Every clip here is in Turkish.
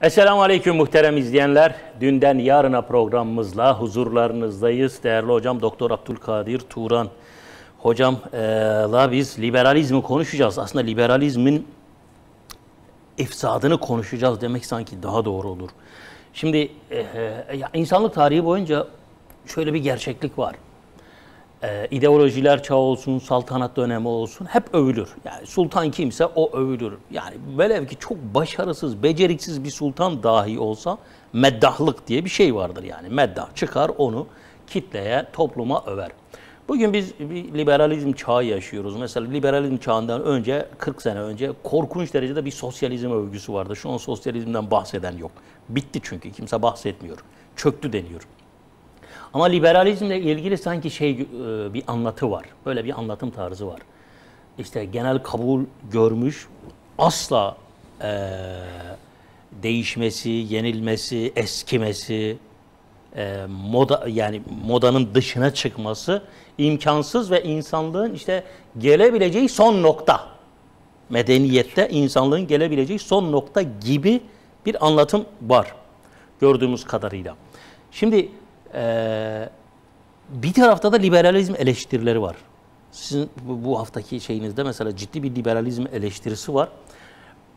Esselamu Aleyküm muhterem izleyenler. Dünden yarına programımızla huzurlarınızdayız. Değerli hocam Doktor Abdülkadir Turan hocamla biz liberalizmi konuşacağız. Aslında liberalizmin ifsadını konuşacağız demek sanki daha doğru olur. Şimdi insanlık tarihi boyunca şöyle bir gerçeklik var. İdeolojiler çağı olsun, saltanat dönemi olsun hep övülür. Yani sultan kimse o övülür. Yani velev ki çok başarısız, beceriksiz bir sultan dahi olsa meddahlık diye bir şey vardır yani. Meddah çıkar onu kitleye, topluma över. Bugün biz bir liberalizm çağı yaşıyoruz. Mesela liberalizm çağından önce, 40 sene önce korkunç derecede bir sosyalizm övgüsü vardı. Şu an sosyalizmden bahseden yok. Bitti çünkü kimse bahsetmiyor. Çöktü deniyor. Ama liberalizmle ilgili sanki bir anlatı var. Böyle bir anlatım tarzı var. İşte genel kabul görmüş, asla değişmesi, yenilmesi, eskimesi, modanın dışına çıkması imkansız ve insanlığın işte gelebileceği son nokta. Medeniyette insanlığın gelebileceği son nokta gibi bir anlatım var gördüğümüz kadarıyla. Şimdi bir tarafta da liberalizm eleştirileri var. Sizin bu haftaki şeyinizde mesela ciddi bir liberalizm eleştirisi var.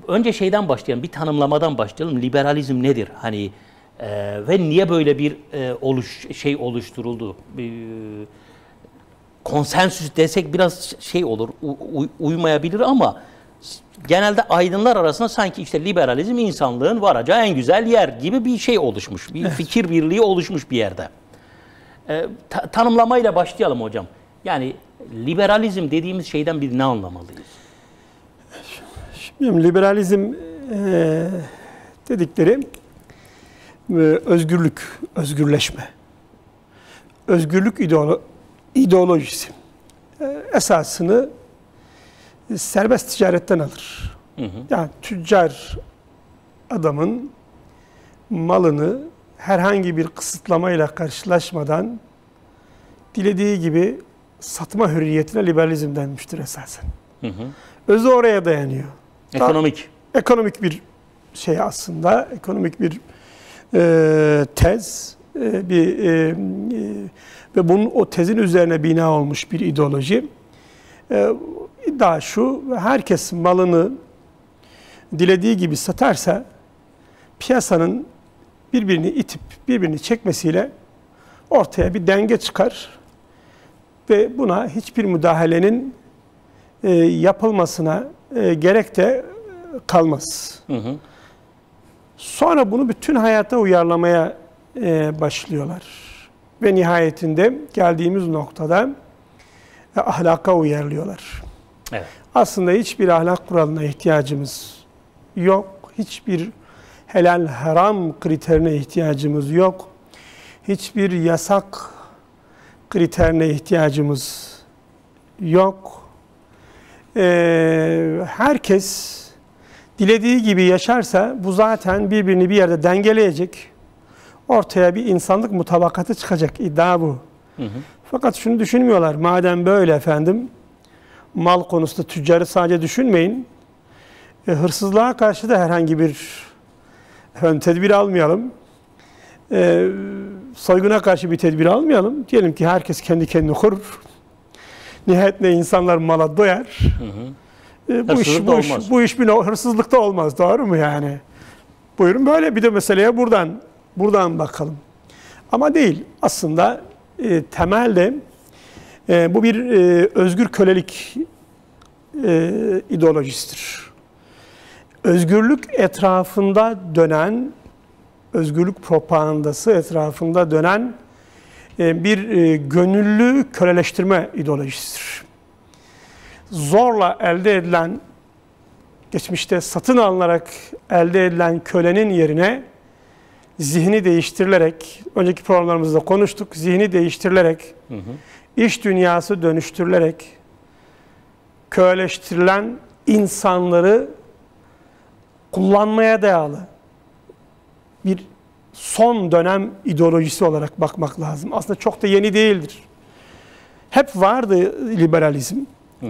Önce şeyden başlayalım, bir tanımlamadan başlayalım. Liberalizm nedir? Hani ve niye böyle bir oluşturuldu? Konsensüs desek biraz olur, uymayabilir ama genelde aydınlar arasında sanki işte liberalizm insanlığın varacağı en güzel yer gibi bir şey oluşmuş. Bir fikir birliği oluşmuş bir yerde. Tanımlamayla başlayalım hocam. Yani liberalizm dediğimiz şeyden biz ne anlamalıyız? Şimdi liberalizm dedikleri özgürlük, özgürleşme. Özgürlük ideolojisi. Esasını serbest ticaretten alır. Yani tüccar adamın malını herhangi bir kısıtlamayla karşılaşmadan dilediği gibi satma hürriyetine liberalizm denmiştir esasen. Özü oraya dayanıyor. Ekonomik bir şey aslında, ekonomik bir tez ve bunun o tezin üzerine bina olmuş bir ideoloji. İddia şu: herkes malını dilediği gibi satarsa piyasanın birbirini itip birbirini çekmesiyle ortaya bir denge çıkar ve buna hiçbir müdahalenin yapılmasına gerek de kalmaz. Sonra bunu bütün hayata uyarlamaya başlıyorlar ve nihayetinde geldiğimiz noktada ahlaka uyarlıyorlar. Evet. Aslında hiçbir ahlak kuralına ihtiyacımız yok. Hiçbir helal haram kriterine ihtiyacımız yok. Hiçbir yasak kriterine ihtiyacımız yok. Herkes dilediği gibi yaşarsa bu zaten birbirini bir yerde dengeleyecek. Ortaya bir insanlık mutabakatı çıkacak. İddia bu. Fakat şunu düşünmüyorlar. Madem böyle efendim, mal konusunda tüccarı sadece düşünmeyin. Hırsızlığa karşı da herhangi bir tedbir almayalım. Soyguna karşı bir tedbir almayalım. Diyelim ki herkes kendi kendine korur. Nihayetinde insanlar mala doyar. Bu iş bir hırsızlıkta olmaz. Doğru mu yani? Buyurun böyle bir de meseleye buradan bakalım. Ama değil. Aslında temelde bu bir özgür kölelik ideolojisidir. Özgürlük etrafında dönen, özgürlük propagandası etrafında dönen bir gönüllü köleleştirme ideolojisidir. Zorla elde edilen, geçmişte satın alınarak elde edilen kölenin yerine zihni değiştirilerek, önceki programlarımızda konuştuk, zihni değiştirilerek, iş dünyası dönüştürülerek köleleştirilen insanları kullanmaya dayalı bir son dönem ideolojisi olarak bakmak lazım. Aslında çok da yeni değildir. Hep vardı liberalizm.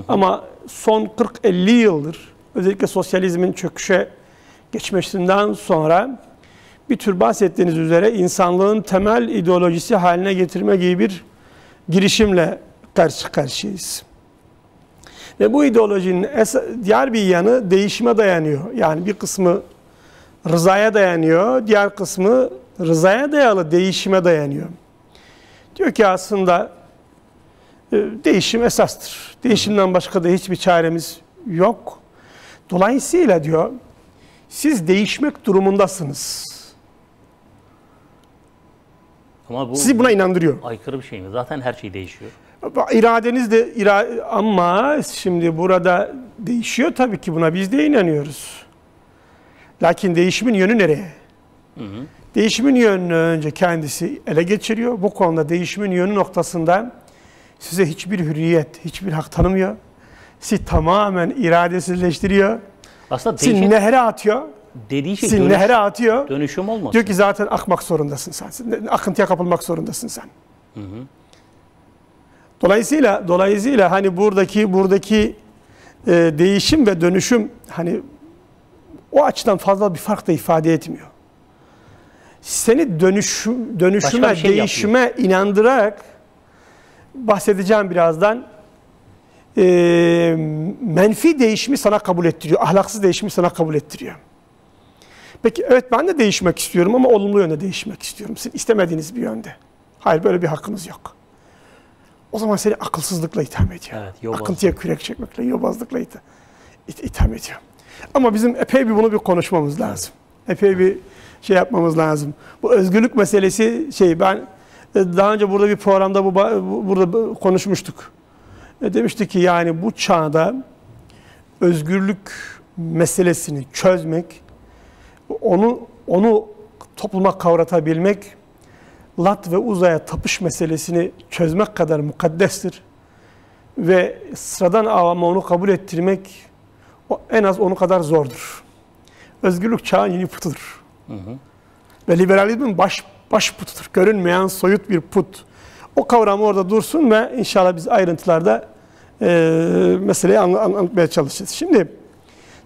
Ama son 40-50 yıldır özellikle sosyalizmin çöküşe geçmesinden sonra bir tür bahsettiğiniz üzere insanlığın temel ideolojisi haline getirme gibi bir girişimle karşı karşıyayız. Ve bu ideolojinin diğer bir yanı değişime dayanıyor. Yani bir kısmı rızaya dayanıyor, diğer kısmı rızaya dayalı değişime dayanıyor. Diyor ki aslında değişim esastır. Değişimden başka da hiçbir çaremiz yok. Dolayısıyla diyor, siz değişmek durumundasınız. Ama bu sizi buna inandırıyor. aykırı bir şey mi? Zaten her şey değişiyor. İradeniz de ama şimdi burada değişiyor tabii ki, buna biz de inanıyoruz. Lakin değişimin yönü nereye? Değişimin yönünü önce kendisi ele geçiriyor. Bu konuda değişimin yönü noktasında size hiçbir hürriyet, hiçbir hak tanımıyor. Sizi tamamen iradesizleştiriyor. Aslında sizi nehre atıyor. Dediği şey sizi nehre atıyor. Dönüşüm olmasın. Diyor ki zaten akmak zorundasın sen. Akıntıya kapılmak zorundasın sen. Dolayısıyla hani buradaki değişim ve dönüşüm hani o açıdan fazla bir fark da ifade etmiyor. Seni dönüşüme, şey değişime yapıyor. inandırarak, bahsedeceğim birazdan, menfi değişimi sana kabul ettiriyor. Ahlaksız değişimi sana kabul ettiriyor. Peki evet, ben de değişmek istiyorum ama olumlu yönde değişmek istiyorum. Sizin istemediğiniz bir yönde. Hayır, böyle bir hakkınız yok. O zaman seni akılsızlıkla itham ediyor. Evet, akıntıya kürek çekmekle, yobazlıkla itham ediyor. Ama bizim epey bunu bir konuşmamız lazım. Epey bir şey yapmamız lazım. Bu özgürlük meselesi ben daha önce burada bir programda burada konuşmuştuk. Demiştik ki yani bu çağda özgürlük meselesini çözmek, onu topluma kavratabilmek, Lat ve Uzay'a tapış meselesini çözmek kadar mukaddestir. Ve sıradan avama onu kabul ettirmek en az onu kadar zordur. Özgürlük çağın yeni putudur. Ve liberalizmin baş putudur. Görünmeyen soyut bir put. O kavramı orada dursun ve inşallah biz ayrıntılarda meseleyi anlatmaya çalışacağız. Şimdi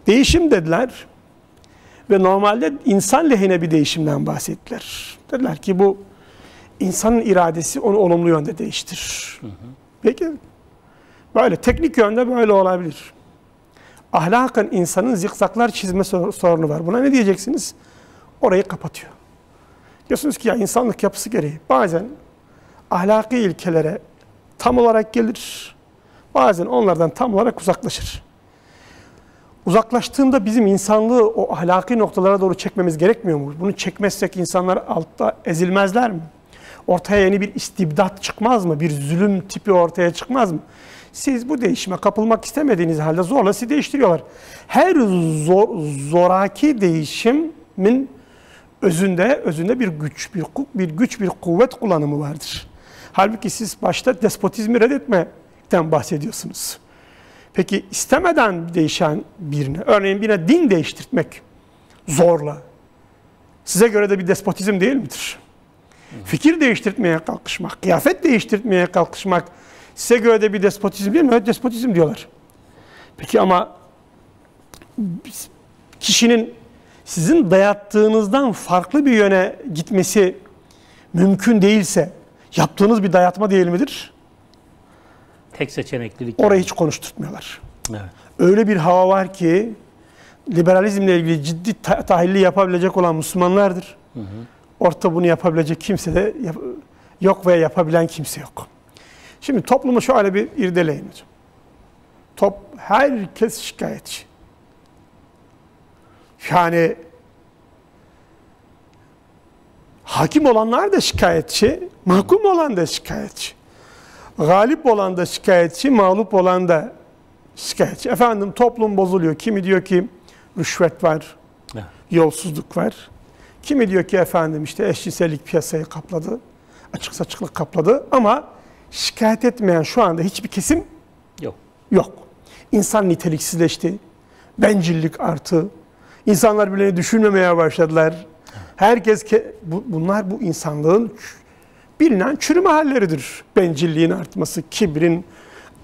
değişim dediler ve normalde insan lehine bir değişimden bahsettiler. Dediler ki bu insanın iradesi onu olumlu yönde değiştirir. Peki böyle teknik yönde böyle olabilir. Ahlaken insanın zikzaklar çizme sorunu var. Buna ne diyeceksiniz? Orayı kapatıyor. Diyorsunuz ki ya insanlık yapısı gereği bazen ahlaki ilkelere tam olarak gelir, bazen onlardan tam olarak uzaklaşır. Uzaklaştığında bizim insanlığı o ahlaki noktalara doğru çekmemiz gerekmiyor mu? Bunu çekmezsek insanlar altta ezilmezler mi? Ortaya yeni bir istibdat çıkmaz mı? Bir zulüm tipi ortaya çıkmaz mı? Siz bu değişime kapılmak istemediğiniz halde zorla sizi değiştiriyorlar. Her zoraki değişimin özünde bir güç, bir kuvvet kullanımı vardır. Halbuki siz başta despotizmi reddetmekten bahsediyorsunuz. Peki istemeden değişen birine, örneğin birine din değiştirmek zorla, size göre de bir despotizm değil midir? Fikir değiştirmeye kalkışmak, kıyafet değiştirmeye kalkışmak size göre de bir despotizm değil mi? Evet, despotizm diyorlar. Peki ama kişinin sizin dayattığınızdan farklı bir yöne gitmesi mümkün değilse yaptığınız bir dayatma değil midir? Tek seçeneklilik. Orayı hiç konuşturtmuyorlar. Evet. Öyle bir hava var ki liberalizmle ilgili ciddi tahlili yapabilecek olan Müslümanlardır. Ortada bunu yapabilecek kimse de yok veya yapabilen kimse yok. Şimdi toplumu şöyle bir irdeleyin hocam. Herkes şikayetçi. Yani hakim olanlar da şikayetçi, mahkum olan da şikayetçi. Galip olan da şikayetçi, mağlup olan da şikayetçi. Efendim toplum bozuluyor. Kimi diyor ki rüşvet var, yolsuzluk var. Kimi diyor ki efendim işte eşcinsellik piyasayı kapladı, açık saçıklık kapladı ama şikayet etmeyen şu anda hiçbir kesim yok. İnsan niteliksizleşti, bencillik arttı, insanlar birbirlerini düşünmemeye başladılar. Herkes bunlar bu insanlığın bilinen çürüme halleridir. Bencilliğin artması, kibrin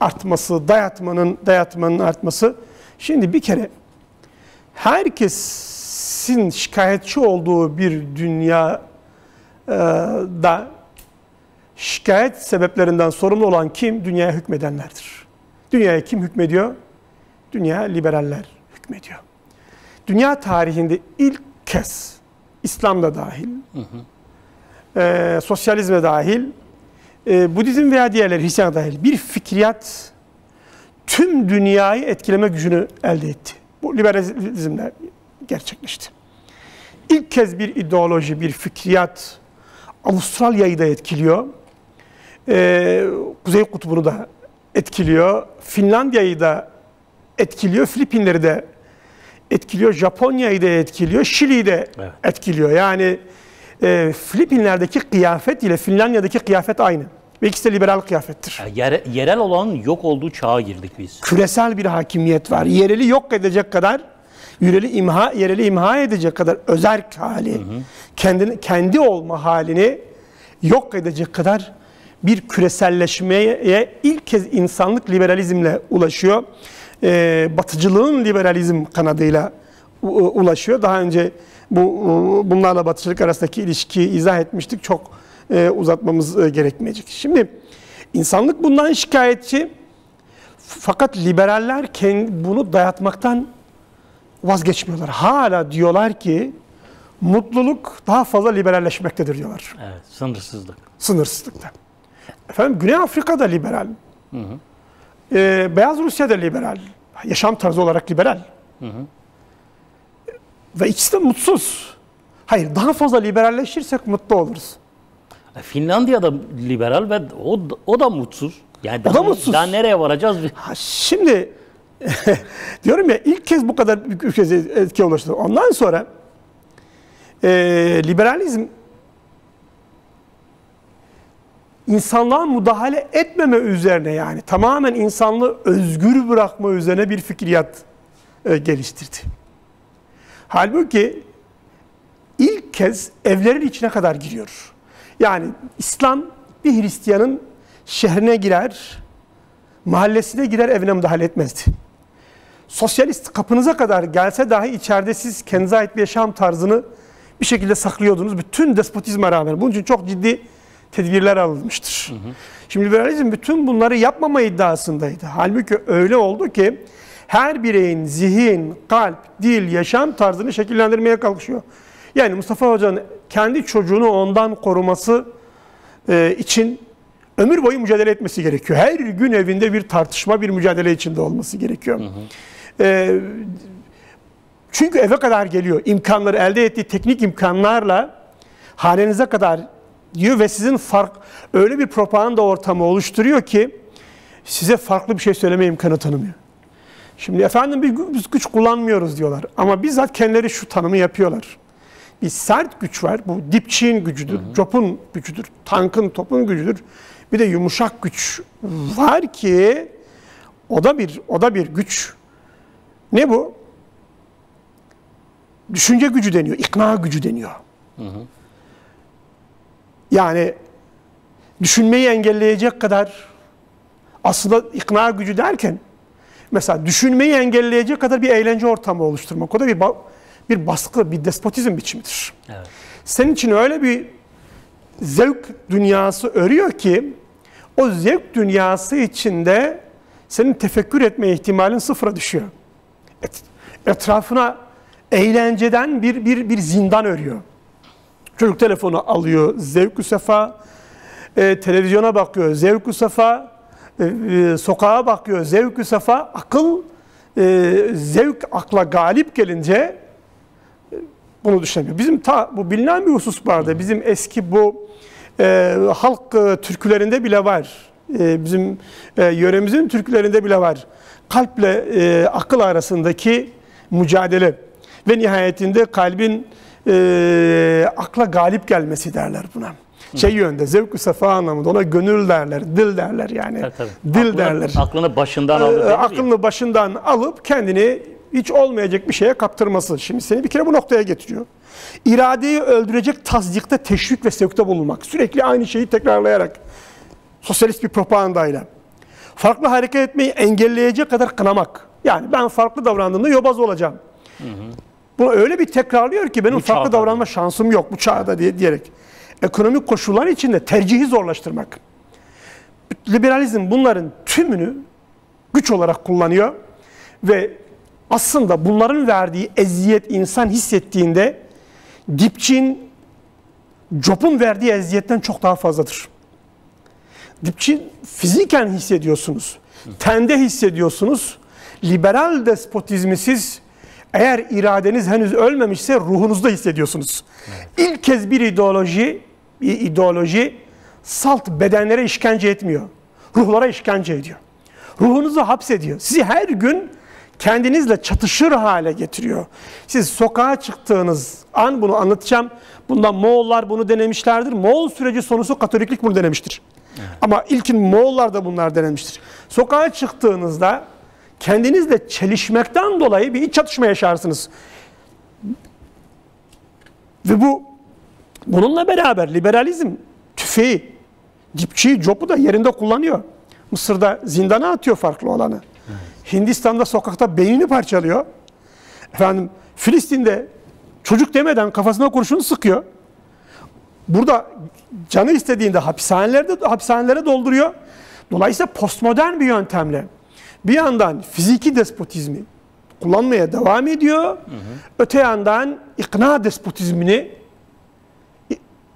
artması, dayatmanın artması. Şimdi bir kere herkes herkesin şikayetçi olduğu bir dünyada şikayet sebeplerinden sorumlu olan kim? Dünyaya hükmedenlerdir. Dünyaya kim hükmediyor? Dünya liberaller hükmediyor. Dünya tarihinde ilk kez İslam'da dahil, sosyalizme dahil, Budizm veya diğerleri Hristiyan dahil bir fikriyat tüm dünyayı etkileme gücünü elde etti. Bu liberalizmle gerçekleşti. İlk kez bir ideoloji, bir fikriyat Avustralya'yı da etkiliyor. Kuzey Kutbu'nu da etkiliyor. Finlandiya'yı da etkiliyor. Filipinleri de etkiliyor. Japonya'yı da etkiliyor. Şili'yi de etkiliyor. Yani Filipinler'deki kıyafet ile Finlandiya'daki kıyafet aynı. Ve ikisi de liberal kıyafettir. Yerel olan yok olduğu çağa girdik biz. Küresel bir hakimiyet var. Yereli yok edecek kadar, yereli imha edecek kadar özerk hali, kendi olma halini yok edecek kadar bir küreselleşmeye ilk kez insanlık liberalizmle ulaşıyor. Batıcılığın liberalizm kanadıyla ulaşıyor. Daha önce bunlarla batıcılık arasındaki ilişkiyi izah etmiştik. Çok uzatmamız gerekmeyecek. Şimdi insanlık bundan şikayetçi. Fakat liberaller bunu dayatmaktan vazgeçmiyorlar. Hala diyorlar ki mutluluk daha fazla liberalleşmektedir diyorlar. Evet, sınırsızlık. Sınırsızlıkta. Efendim Güney Afrika'da liberal. Beyaz Rusya'da liberal. Yaşam tarzı olarak liberal. Ve ikisi de mutsuz. Hayır, daha fazla liberalleşirsek mutlu oluruz. Finlandiya'da liberal ve o da mutsuz. Yani o da mutsuz. Daha nereye varacağız? Şimdi diyorum ya ilk kez bu kadar büyük ülkeye etki ulaştı. Ondan sonra liberalizm insanlığa müdahale etmeme üzerine, yani tamamen insanlığı özgür bırakma üzerine bir fikriyat geliştirdi. Halbuki ilk kez evlerin içine kadar giriyor. Yani İslam bir Hristiyanın şehrine girer, mahallesine girer, evine müdahale etmezdi. Sosyalist kapınıza kadar gelse dahi içeride siz kendinize ait bir yaşam tarzını bir şekilde saklıyordunuz. Bütün despotizme rağmen. Bunun için çok ciddi tedbirler alınmıştır. Şimdi liberalizm bütün bunları yapmama iddiasındaydı. Halbuki öyle oldu ki her bireyin zihin, kalp, dil, yaşam tarzını şekillendirmeye kalkışıyor. Yani Mustafa Hoca'nın kendi çocuğunu ondan koruması için ömür boyu mücadele etmesi gerekiyor. Her gün evinde bir tartışma, bir mücadele içinde olması gerekiyor. Çünkü eve kadar geliyor. İmkanları, elde ettiği teknik imkanlarla hanenize kadar diyor ve sizin öyle bir propaganda ortamı oluşturuyor ki size farklı bir şey söyleme imkanı tanımıyor. Şimdi efendim biz güç kullanmıyoruz diyorlar ama bizzat kendileri şu tanımı yapıyorlar. Bir sert güç var. Bu dipçiğin gücüdür, copun gücüdür, tankın, topun gücüdür. Bir de yumuşak güç var ki o da bir güç. Ne bu? Düşünce gücü deniyor, ikna gücü deniyor. Yani düşünmeyi engelleyecek kadar, aslında ikna gücü derken mesela düşünmeyi engelleyecek kadar bir eğlence ortamı oluşturmak. O da bir baskı, bir despotizm biçimidir. Evet. Senin için öyle bir zevk dünyası örüyor ki o zevk dünyası içinde senin tefekkür etme ihtimalin sıfıra düşüyor. Etrafına eğlenceden bir zindan örüyor. Çocuk telefonu alıyor, zevk-ü sefa, televizyona bakıyor, zevk-ü sefa, sokağa bakıyor, zevk-ü sefa, akıl, zevk akla galip gelince bunu düşünemiyor. Bizim bu bilinen bir husus vardı. Bizim eski bu halk türkülerinde bile var. Bizim yöremizin türkülerinde bile var. Kalple akıl arasındaki mücadele ve nihayetinde kalbin akla galip gelmesi derler buna. Şey yönde, zevk-ü sefa anlamında, ona gönül derler, dil derler yani. Tabii. Dil derler. Aklını başından alır. Aklını başından alıp kendini hiç olmayacak bir şeye kaptırması. Şimdi seni bir kere bu noktaya getiriyor. İradeyi öldürecek tasdikte, teşvik ve sevkte bulunmak. Sürekli aynı şeyi tekrarlayarak. Sosyalist bir propagandayla. Farklı hareket etmeyi engelleyecek kadar kınamak. Yani ben farklı davrandığımda yobaz olacağım. Bunu öyle bir tekrarlıyor ki benim Bu farklı çağda davranma şansım yok bu çağda diyerek. Ekonomik koşullar içinde tercihi zorlaştırmak. Liberalizm bunların tümünü güç olarak kullanıyor ve aslında bunların verdiği eziyet insan hissettiğinde dipçin, Job'un verdiği eziyetten çok daha fazladır. Dipçin fiziken hissediyorsunuz, tende hissediyorsunuz. Liberal despotizmi siz eğer iradeniz henüz ölmemişse ruhunuzda hissediyorsunuz. Evet. İlk kez bir ideoloji salt bedenlere işkence etmiyor. Ruhlara işkence ediyor. Ruhunuzu hapsediyor. Sizi her gün kendinizle çatışır hale getiriyor. Siz sokağa çıktığınız an bunu anlatacağım. Bundan Moğollar bunu denemişlerdir. Moğol süreci sonusu Katoliklik bunu denemiştir. Evet. Ama ilkin Moğollar da bunlar denemiştir. Sokağa çıktığınızda kendinizle çelişmekten dolayı bir iç çatışma yaşarsınız. Ve bununla beraber liberalizm tüfeği, dipçiyi, Job'u da yerinde kullanıyor. Mısır'da zindana atıyor farklı olanı. Evet. Hindistan'da sokakta beynini parçalıyor. Efendim Filistin'de çocuk demeden kafasına kurşunu sıkıyor. Burada canı istediğinde hapishanelere dolduruyor. Dolayısıyla postmodern bir yöntemle bir yandan fiziki despotizmi kullanmaya devam ediyor. Öte yandan ikna despotizmini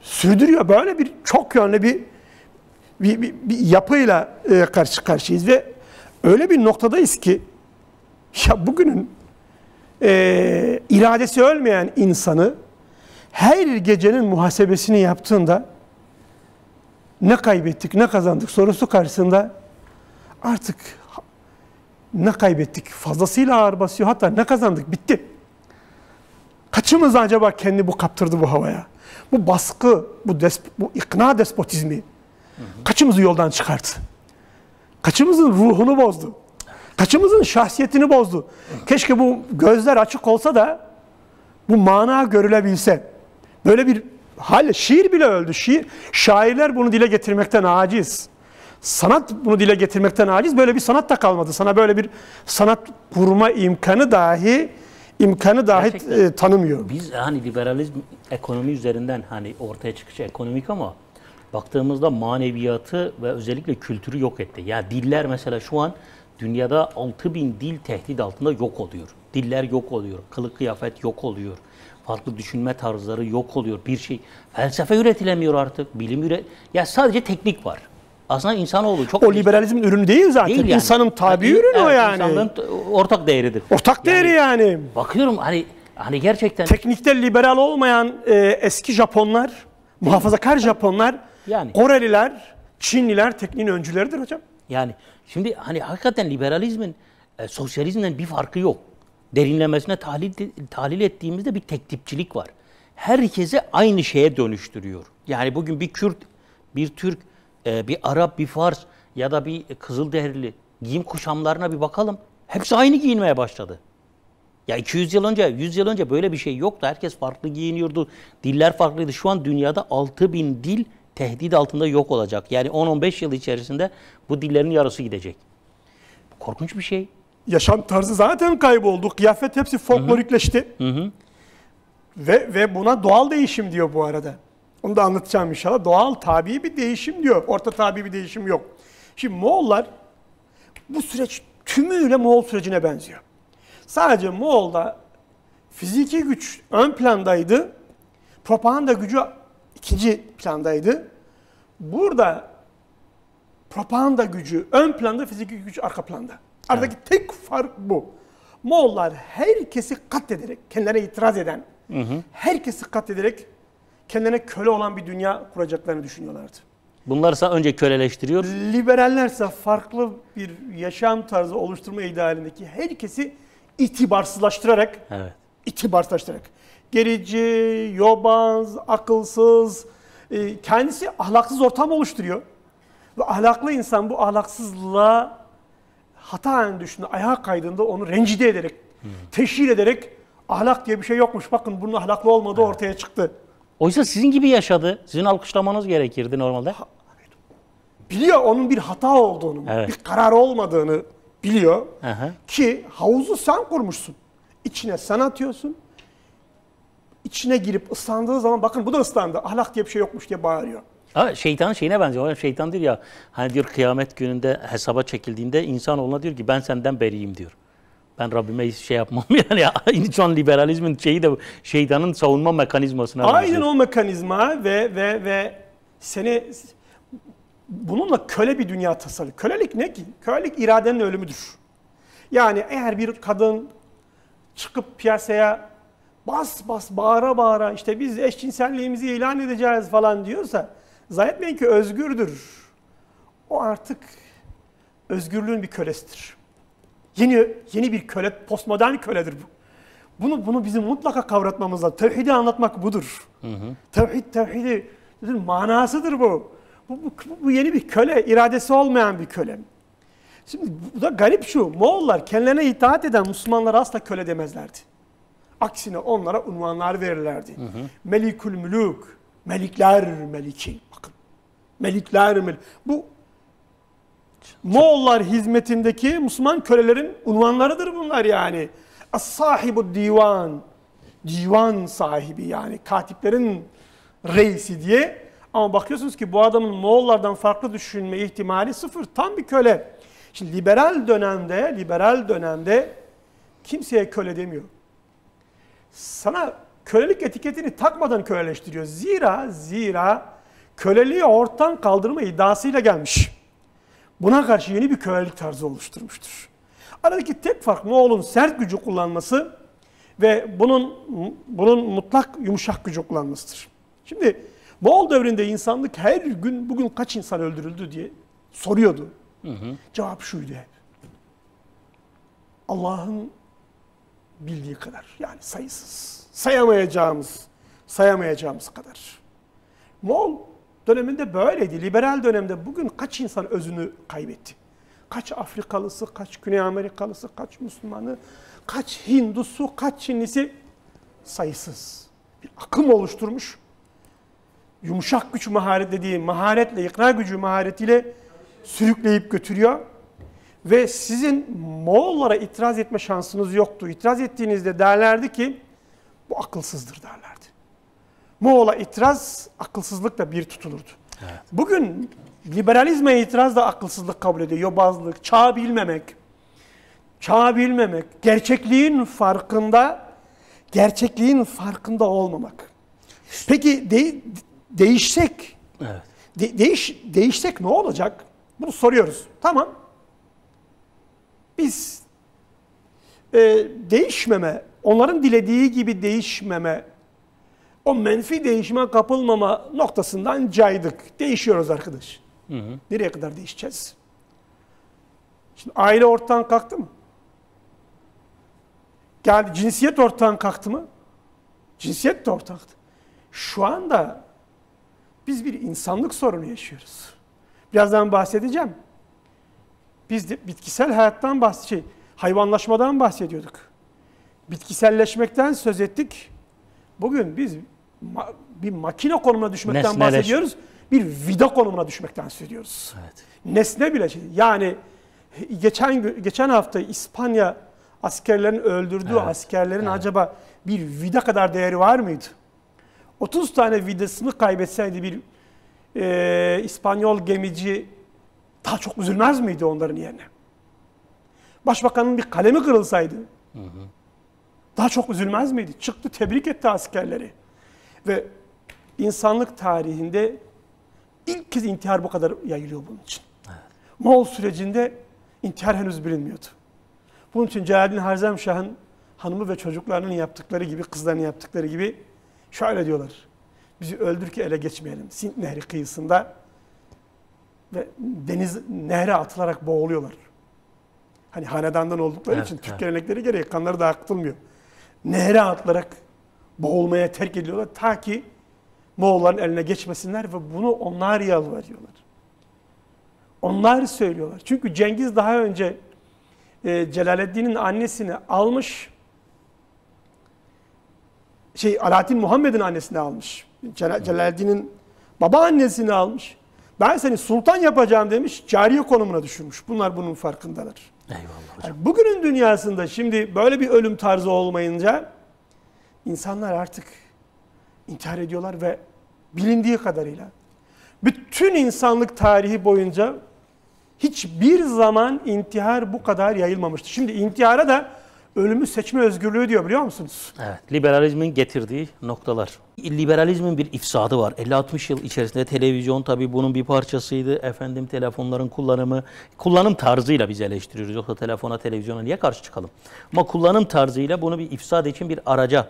sürdürüyor. Böyle bir çok yönlü bir yapıyla karşı karşıyayız ve öyle bir noktadayız ki ya bugünün iradesi ölmeyen insanı her gecenin muhasebesini yaptığında ne kaybettik, ne kazandık sorusu karşısında artık ne kaybettik fazlasıyla ağır basıyor. Hatta ne kazandık bitti. Kaçımız acaba kendi bu kaptırdı bu havaya? Bu baskı, bu ikna despotizmi kaçımızı yoldan çıkarttı? Kaçımızın ruhunu bozdu? Kaçımızın şahsiyetini bozdu? Keşke bu gözler açık olsa da bu mana görülebilse. Böyle bir hal, şiir bile öldü. Şairler bunu dile getirmekten aciz. Sanat bunu dile getirmekten aciz. Böyle bir sanat da kalmadı. Sana böyle bir sanat kurma imkanı dahi tanımıyor. Biz hani liberalizm ekonomi üzerinden hani ortaya çıkışı ekonomik ama baktığımızda maneviyatı ve özellikle kültürü yok etti. Yani diller mesela şu an dünyada 6000 dil tehdit altında yok oluyor. Diller yok oluyor. Kılık kıyafet yok oluyor. Farklı düşünme tarzları yok oluyor. Bir şey felsefe üretilemiyor artık. Ya sadece teknik var. Aslında insanoğlu çok... O liberalizmin ürünü değil zaten. Değil yani. İnsanın tabi ürünü o yani. İnsanlığın ortak değeridir. Ortak değeri yani. Bakıyorum hani gerçekten... Teknikte liberal olmayan eski Japonlar, muhafazakar Japonlar, yani Koreliler, Çinliler tekniğin öncüleridir hocam. Yani şimdi hani hakikaten liberalizmin sosyalizmden bir farkı yok. Derinlemesine tahlil ettiğimizde bir tek tipçilik var. Herkese aynı şeye dönüştürüyor. Yani bugün bir Kürt, bir Türk, bir Arap, bir Fars ya da bir Kızılderili giyim kuşamlarına bir bakalım. Hepsi aynı giyinmeye başladı. Ya 200 yıl önce, 100 yıl önce böyle bir şey yoktu. Herkes farklı giyiniyordu. Diller farklıydı. Şu an dünyada 6000 dil tehdit altında yok olacak. Yani 10-15 yıl içerisinde bu dillerin yarısı gidecek. Korkunç bir şey. Yaşam tarzı zaten kayboldu. Kıyafet hepsi folklorikleşti. Ve buna doğal değişim diyor bu arada. Onu da anlatacağım inşallah. Doğal, tabii bir değişim diyor. Orta tabii bir değişim yok. Şimdi Moğollar, bu süreç tümüyle Moğol sürecine benziyor. Sadece Moğol'da fiziki güç ön plandaydı. Propaganda gücü ikinci plandaydı. Burada propaganda gücü ön planda, fiziki güç arka planda. Aradaki tek fark bu. Moğollar herkesi katlederek, kendilerine itiraz eden, herkesi katlederek kendilerine köle olan bir dünya kuracaklarını düşünüyorlardı. Bunlarsa önce köleleştiriyor. Liberallerse farklı bir yaşam tarzı oluşturma idealindeki herkesi itibarsızlaştırarak, gerici, yobaz, akılsız, kendisi ahlaksız ortam oluşturuyor. Ve ahlaklı insan bu ahlaksızlığa hataen düşündüğünde, ayağa kaydığında onu rencide ederek, teşhir ederek ahlak diye bir şey yokmuş. Bakın bunun ahlaklı olmadığı ortaya çıktı. Oysa sizin gibi yaşadı. Sizin alkışlamanız gerekirdi normalde. Biliyor onun bir hata olduğunu, bir karar olmadığını biliyor. Ki havuzu sen kurmuşsun. İçine sen atıyorsun. içine girip ıslandığı zaman bakın bu da ıslandı. Ahlak diye bir şey yokmuş diye bağırıyor. Ha, şeytanın şeyine benziyor. Şeytan diyor ya, hani diyor kıyamet gününde hesaba çekildiğinde insanoğluna diyor ki ben senden beriyim diyor. Ben Rabbime hiç şey yapmam yani. Şu an liberalizmin şeyi de şeytanın savunma mekanizmasına benziyor. Aynen o mekanizma ve seni bununla köle bir dünya tasarlıyor. Kölelik ne ki? Kölelik iradenin ölümüdür. Yani eğer bir kadın çıkıp piyasaya bas bas bağıra bağıra işte biz eşcinselliğimizi ilan edeceğiz falan diyorsa zannetmeyin ki özgürdür. O artık özgürlüğün bir kölesidir. Yeni bir köle, postmodern köledir bu. Bunu bizim mutlaka kavratmamız lazım. Tevhidi anlatmak budur. Tevhidi manasıdır bu. Bu yeni bir köle, iradesi olmayan bir köle. Şimdi bu da garip şu, Moğollar kendilerine itaat eden Müslümanlara asla köle demezlerdi. Aksine onlara unvanlar verirlerdi. Melikül mülük, melikler meliki. Bakın, melikler meliki. Bu Moğollar hizmetindeki Müslüman kölelerin unvanlarıdır bunlar yani. As-sahibu divan, divan sahibi yani katiplerin reisi diye. Ama bakıyorsunuz ki bu adamın Moğollardan farklı düşünme ihtimali sıfır. Tam bir köle. Şimdi liberal dönemde kimseye köle demiyor. Sana kölelik etiketini takmadan köleleştiriyor. Zira köleliği ortadan kaldırma iddiasıyla gelmiş. Buna karşı yeni bir kölelik tarzı oluşturmuştur. Aradaki tek fark Moğol'un sert gücü kullanması ve bunun mutlak yumuşak gücü kullanmasıdır. Şimdi Moğol devrinde insanlık her gün bugün kaç insan öldürüldü diye soruyordu. Cevap şuydu hep. Allah'ın bildiği kadar yani sayısız. Sayamayacağımız kadar. Moğol döneminde böyleydi. Liberal dönemde bugün kaç insan özünü kaybetti? Kaç Afrikalısı, kaç Güney Amerikalısı, kaç Müslümanı, kaç Hindusu, kaç Çinlisi sayısız. Bir akım oluşturmuş. Yumuşak güç maharet dediği maharetle, ikna gücü maharetiyle sürükleyip götürüyor. Ve sizin Moğollara itiraz etme şansınız yoktu. İtiraz ettiğinizde derlerdi ki bu akılsızdır derlerdi. Moğol'a itiraz akılsızlıkla bir tutulurdu. Evet. Bugün liberalizme itiraz da akılsızlık kabul ediyor. Yobazlık, çağ bilmemek, gerçekliğin farkında olmamak. Peki değişsek, evet. Değişsek ne olacak? Bunu soruyoruz. Tamam. Biz değişmeme, onların dilediği gibi değişmeme, o menfi değişime kapılmama noktasından caydık. Değişiyoruz arkadaş. Nereye kadar değişeceğiz? Şimdi aile ortadan kalktı mı? Geldi cinsiyet ortadan kalktı mı? Cinsiyet de ortadan kalktı. Şu anda biz bir insanlık sorunu yaşıyoruz. Birazdan bahsedeceğim. Biz de bitkisel hayattan hayvanlaşmadan bahsediyorduk. Bitkiselleşmekten söz ettik. Bugün biz bir makine konumuna düşmekten bahsediyoruz. Bir vida konumuna düşmekten söz ediyoruz. Evet. Nesne bile yani geçen hafta İspanya askerlerin öldürdüğü askerlerin acaba bir vida kadar değeri var mıydı? 30 tane vidasını kaybetseydi bir İspanyol gemici daha çok üzülmez miydi onların yerine? Başbakanın bir kalemi kırılsaydı daha çok üzülmez miydi? Çıktı tebrik etti askerleri. Ve insanlık tarihinde ilk kez intihar bu kadar yayılıyor bunun için. Evet. Moğol sürecinde intihar henüz bilinmiyordu. Bunun için Celaleddin Harzemşah'ın hanımı ve çocuklarının yaptıkları gibi, kızlarının yaptıkları gibi şöyle diyorlar. Bizi öldür ki ele geçmeyelim. Sint Nehri kıyısında ve nehre atılarak boğuluyorlar. Hani hanedandan oldukları için Türk gelenekleri gereği kanları da akıtılmıyor. Nehre atılarak boğulmaya terk ediyorlar ta ki Moğolların eline geçmesinler ve bunu onlar yalvarıyorlar. Onlar söylüyorlar. Çünkü Cengiz daha önce Celaleddin'in annesini almış, Alaaddin Muhammed'in annesini almış. Celaleddin'in babaannesini almış. Ben seni sultan yapacağım demiş, cariye konumuna düşürmüş. Bunlar bunun farkındalar. Eyvallah hocam. Yani bugünün dünyasında şimdi böyle bir ölüm tarzı olmayınca insanlar artık intihar ediyorlar ve bilindiği kadarıyla bütün insanlık tarihi boyunca hiçbir zaman intihar bu kadar yayılmamıştı. Şimdi intihara da ölümü seçme özgürlüğü diyor, biliyor musunuz? Evet, liberalizmin getirdiği noktalar. Liberalizmin bir ifsadı var. 50-60 yıl içerisinde televizyon tabii bunun bir parçasıydı. Efendim telefonların kullanım tarzıyla biz eleştiriyoruz. Yoksa telefona, televizyona niye karşı çıkalım? Ama kullanım tarzıyla bunu bir ifsad için bir araca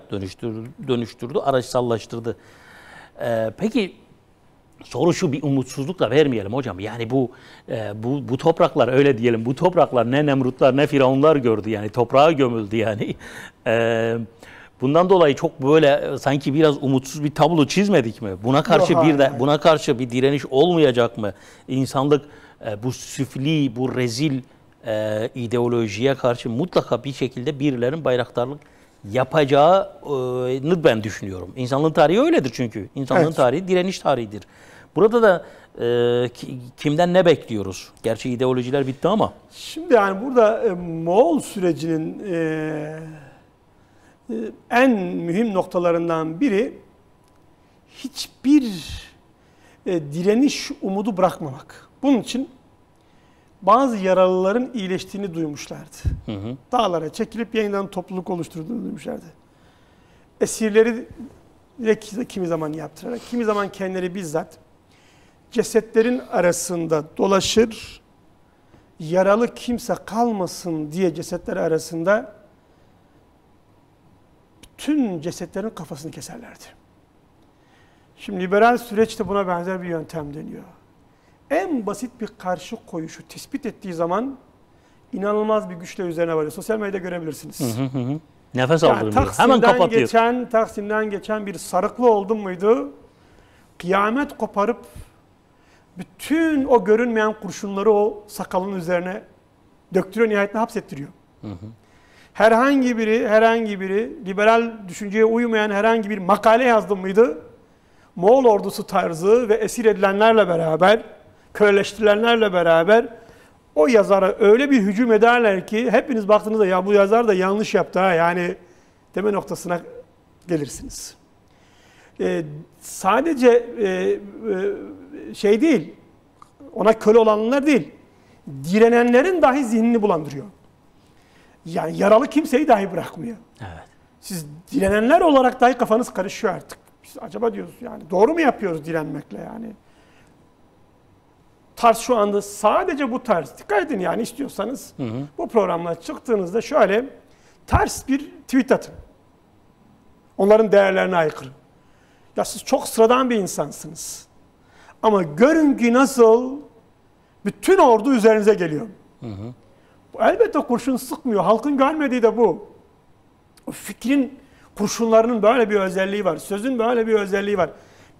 dönüştürdü, araçsallaştırdı. Peki soru şu, bir umutsuzluk da vermeyelim hocam. Yani bu topraklar, öyle diyelim, bu topraklar ne Nemrutlar ne Firavunlar gördü, yani toprağa gömüldü yani. Bundan dolayı çok böyle sanki biraz umutsuz bir tablo çizmedik mi? Buna karşı buna karşı bir direniş olmayacak mı? İnsanlık bu süfli, bu rezil ideolojiye karşı mutlaka bir şekilde birilerinin bayraktarlık yapacağını ben düşünüyorum. İnsanlığın tarihi öyledir çünkü. İnsanlığın tarihi direniş tarihidir. Burada da kimden ne bekliyoruz? Gerçi ideolojiler bitti ama. Şimdi yani burada Moğol sürecinin en mühim noktalarından biri hiçbir direniş umudu bırakmamak. Bunun için bazı yaralıların iyileştiğini duymuşlardı. Dağlara çekilip yeniden topluluk oluşturduğunu duymuşlardı. Esirleri kimi zaman yaptırarak, kimi zaman kendileri bizzat cesetlerin arasında dolaşır, yaralı kimse kalmasın diye cesetler arasında bütün cesetlerin kafasını keserlerdi. Şimdi liberal süreçte buna benzer bir yöntem deniyor. En basit bir karşı koyuşu tespit ettiği zaman inanılmaz bir güçle üzerine varıyor. Sosyal medyada görebilirsiniz. Nefes aldırmıyor. Hemen kapatıyor. Taksim'den geçen bir sarıklı oldu muydu? Kıyamet koparıp bütün o görünmeyen kurşunları o sakalın üzerine döktürüyor, nihayetinde hapsettiriyor. Herhangi biri liberal düşünceye uymayan herhangi bir makale yazdı mıydı? Moğol ordusu tarzı ve esir edilenlerle beraber, köleleştirilenlerle beraber o yazara öyle bir hücum ederler ki hepiniz baktığınızda ya bu yazar da yanlış yaptı ha, yani deme noktasına gelirsiniz. Sadece şey değil, ona köle olanlar değil, direnenlerin dahi zihnini bulandırıyor. Yani yaralı kimseyi dahi bırakmıyor. Evet. Siz direnenler olarak dahi kafanız karışıyor artık. Biz acaba diyoruz yani doğru mu yapıyoruz direnmekle yani? Tarz şu anda sadece bu tarz. Dikkat edin yani istiyorsanız bu programlar çıktığınızda şöyle ters bir tweet atın. Onların değerlerine aykırı. Ya siz çok sıradan bir insansınız. Ama görün ki nasıl bütün ordu üzerinize geliyor. Bu elbette kurşun sıkmıyor. Halkın görmediği de bu. O fikrin kurşunlarının böyle bir özelliği var. Sözün böyle bir özelliği var.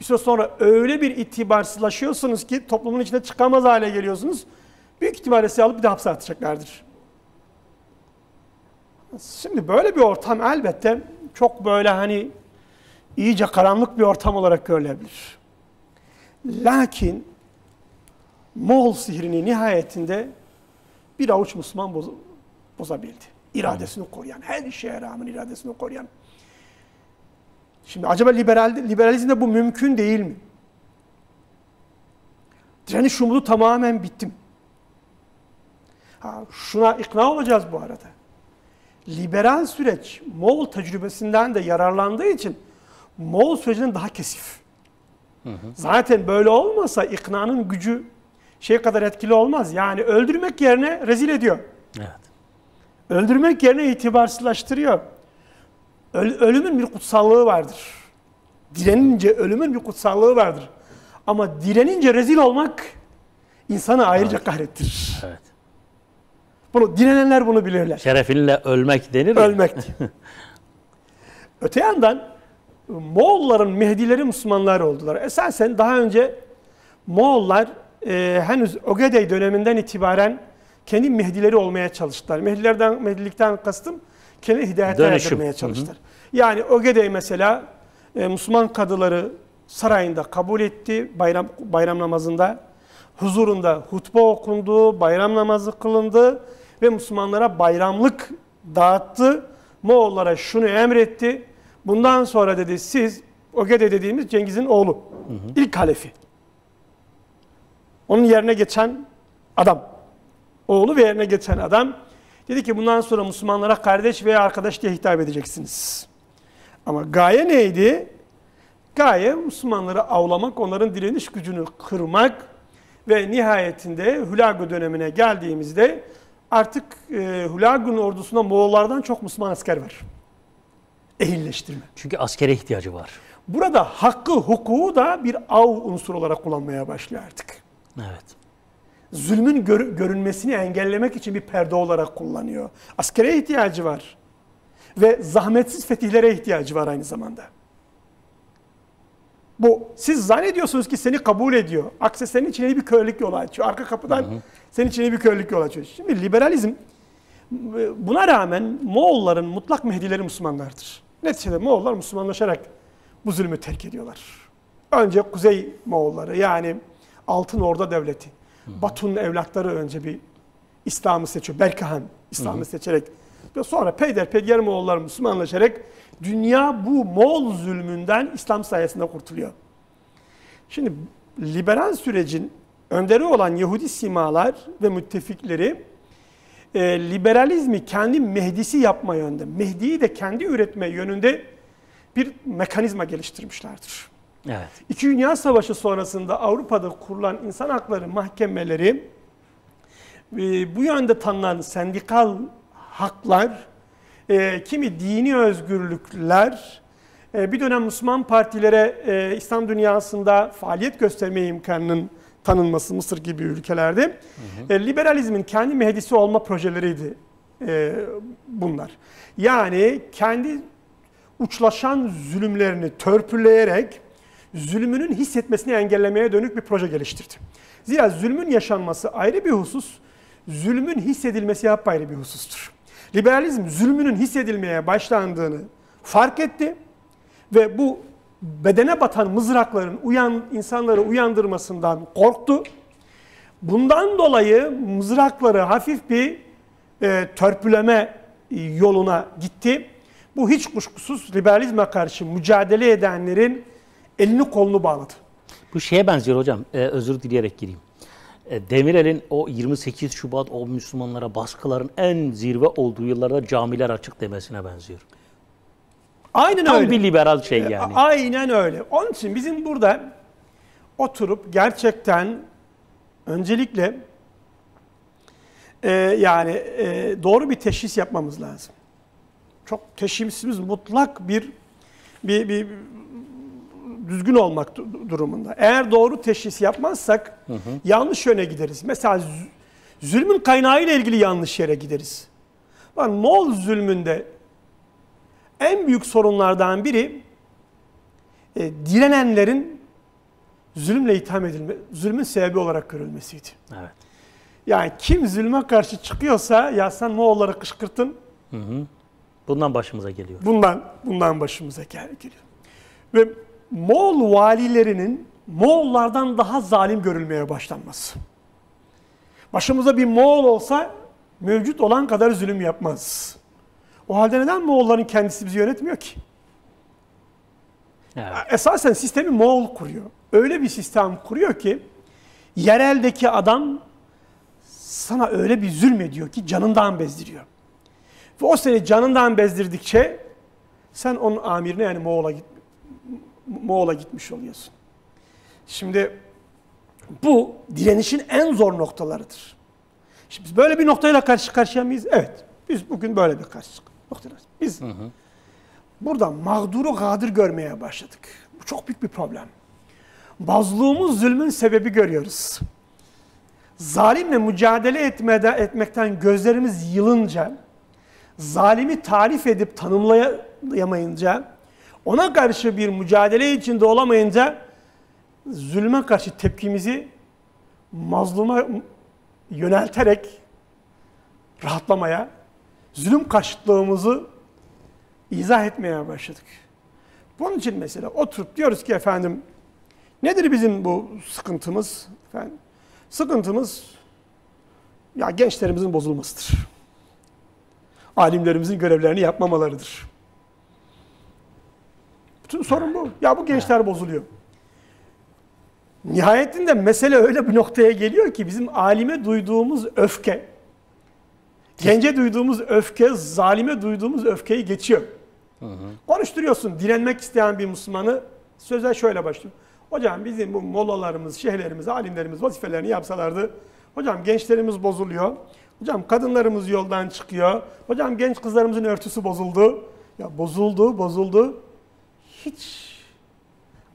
Bir süre sonra öyle bir itibarsızlaşıyorsunuz ki toplumun içine çıkamaz hale geliyorsunuz. Büyük ihtimalle sizi alıp bir de hapse atacaklardır. Şimdi böyle bir ortam elbette çok böyle hani iyice karanlık bir ortam olarak görülebilir. Lakin Moğol sihrini nihayetinde bir avuç Müslüman bozabildi. İradesini koruyan, her şeye rağmen iradesini koruyan. Şimdi acaba liberalizmde bu mümkün değil mi? Direniş umudu tamamen bitti. Şuna ikna olacağız bu arada. Liberal süreç Moğol tecrübesinden de yararlandığı için Moğol sürecinin daha kesif. Zaten böyle olmasa iknanın gücü kadar etkili olmaz. Yani öldürmek yerine rezil ediyor. Evet. Öldürmek yerine itibarsızlaştırıyor. Ölümün bir kutsallığı vardır. Direnince ölümün bir kutsallığı vardır. Ama direnince rezil olmak insanı ayrıca kahrettirir. Evet. Direnenler bunu bilirler. Şerefinle ölmek denir mi? Ölmek. Öte yandan Moğolların Mehdileri Müslümanlar oldular. Esasen daha önce Moğollar henüz Ögedey döneminden itibaren kendi Mehdileri olmaya çalıştılar. Mehdilikten kastım kendi hidayete erdirmeye çalıştılar. Yani Ögedey mesela Müslüman kadıları sarayında kabul etti bayram namazında. Huzurunda hutbe okundu, bayram namazı kılındı ve Müslümanlara bayramlık dağıttı. Moğollara şunu emretti. Bundan sonra dedi siz Ogede dediğimiz Cengiz'in oğlu. İlk halefi. Onun yerine geçen adam. Oğlu ve yerine geçen adam. Dedi ki bundan sonra Müslümanlara kardeş veya arkadaş diye hitap edeceksiniz. Ama gaye neydi? Gaye Müslümanları avlamak, onların direniş gücünü kırmak ve nihayetinde Hulagu dönemine geldiğimizde artık Hulagu'nun ordusunda Moğollardan çok Müslüman asker var. Ehilleştirme. Çünkü askere ihtiyacı var. Burada hakkı, hukuku da bir av unsuru olarak kullanmaya başlıyor artık. Evet. Zulmün görünmesini engellemek için bir perde olarak kullanıyor. Askere ihtiyacı var. Ve zahmetsiz fetihlere ihtiyacı var aynı zamanda. Bu, siz zannediyorsunuz ki seni kabul ediyor. Aksi senin içine bir körlük yolu açıyor. Arka kapıdan senin içine bir körlük yolu açıyor. Şimdi liberalizm, buna rağmen Moğolların mutlak mehdileri Müslümanlardır. Neticede Moğollar Müslümanlaşarak bu zulmü terk ediyorlar. Önce Kuzey Moğolları, yani Altın Orda Devleti, Batu'nun evlatları önce bir İslam'ı seçiyor. Berkhan İslam'ı seçerek ve sonra peyderpey diğer Moğollar Müslümanlaşarak dünya bu Moğol zulmünden İslam sayesinde kurtuluyor. Şimdi liberal sürecin önderi olan Yahudi simalar ve müttefikleri liberalizmi kendi Mehdisi yapma yönünde, Mehdi'yi de kendi üretme yönünde bir mekanizma geliştirmişlerdir. Evet. İki Dünya Savaşı sonrasında Avrupa'da kurulan insan hakları mahkemeleri bu yönde tanınan sendikal haklar, kimi dini özgürlükler, bir dönem Müslüman partilere İslam dünyasında faaliyet gösterme imkanının tanınması Mısır gibi ülkelerde liberalizmin kendi mehdisi olma projeleriydi bunlar. Yani kendi uçlaşan zulümlerini törpüleyerek zulmünün hissetmesini engellemeye dönük bir proje geliştirdi. Zira zulmün yaşanması ayrı bir husus, zulmün hissedilmesi apayrı bir husustur. Liberalizm zulmünün hissedilmeye başlandığını fark etti ve bu bedene batan mızrakların insanları uyandırmasından korktu. Bundan dolayı mızrakları hafif bir törpüleme yoluna gitti. Bu hiç kuşkusuz liberalizme karşı mücadele edenlerin elini kolunu bağladı. Bu şeye benziyor hocam, özür dileyerek gireyim. Demirel'in o 28 Şubat o Müslümanlara baskıların en zirve olduğu yıllarda camiler açık demesine benziyor. Aynen Tam öyle. bir liberal şey yani. Aynen öyle. Onun için bizim burada oturup öncelikle doğru bir teşhis yapmamız lazım. Çok teşhisimiz mutlak bir düzgün olmak durumunda. Eğer doğru teşhis yapmazsak yanlış yöne gideriz. Mesela zulmün kaynağı ile ilgili yanlış yere gideriz. Moğol zulmünde en büyük sorunlardan biri direnenlerin zulümle itham edilme, zulmün sebebi olarak görülmesiydi. Evet. Yani kim zulme karşı çıkıyorsa ya sen Moğolları kışkırtın. Bundan başımıza geliyor. Bundan başımıza geliyor. Ve Moğol valilerinin Moğollardan daha zalim görülmeye başlanması. Başımıza bir Moğol olsa mevcut olan kadar zulüm yapmaz. O halde neden Moğolların kendisi bizi yönetmiyor ki? Evet. Esasen sistemi Moğol kuruyor. Öyle bir sistem kuruyor ki yereldeki adam sana öyle bir zulmediyor ki canından bezdiriyor. Ve o seni canından bezdirdikçe sen onun amirine yani Moğol'a gitmiş oluyorsun. Şimdi bu direnişin en zor noktalarıdır. Şimdi biz böyle bir noktayla karşı karşıya mıyız? Evet. Biz bugün böyle bir karşı noktadayız. Biz burada mağduru gadir görmeye başladık. Bu çok büyük bir problem. Mazlumu zulmün sebebi görüyoruz. Zalimle mücadele etmekten gözlerimiz yılınca, zalimi tarif edip tanımlayamayınca, ona karşı bir mücadele içinde olamayınca, zulme karşı tepkimizi mazluma yönelterek rahatlamaya, zulüm karşıtlığımızı izah etmeye başladık. Bunun için mesela oturup diyoruz ki efendim, nedir bizim bu sıkıntımız? Efendim, sıkıntımız ya gençlerimizin bozulmasıdır. Alimlerimizin görevlerini yapmamalarıdır. Bütün sorun bu. Ya bu gençler bozuluyor. Nihayetinde mesele öyle bir noktaya geliyor ki bizim alime duyduğumuz öfke, gence duyduğumuz öfke, zalime duyduğumuz öfkeyi geçiyor. Konuşturuyorsun direnmek isteyen bir Müslümanı, söze şöyle başlıyor. Hocam bizim bu molalarımız, şeyhlerimiz, alimlerimiz vazifelerini yapsalardı. Hocam gençlerimiz bozuluyor. Hocam kadınlarımız yoldan çıkıyor. Hocam genç kızlarımızın örtüsü bozuldu. Ya bozuldu. Hiç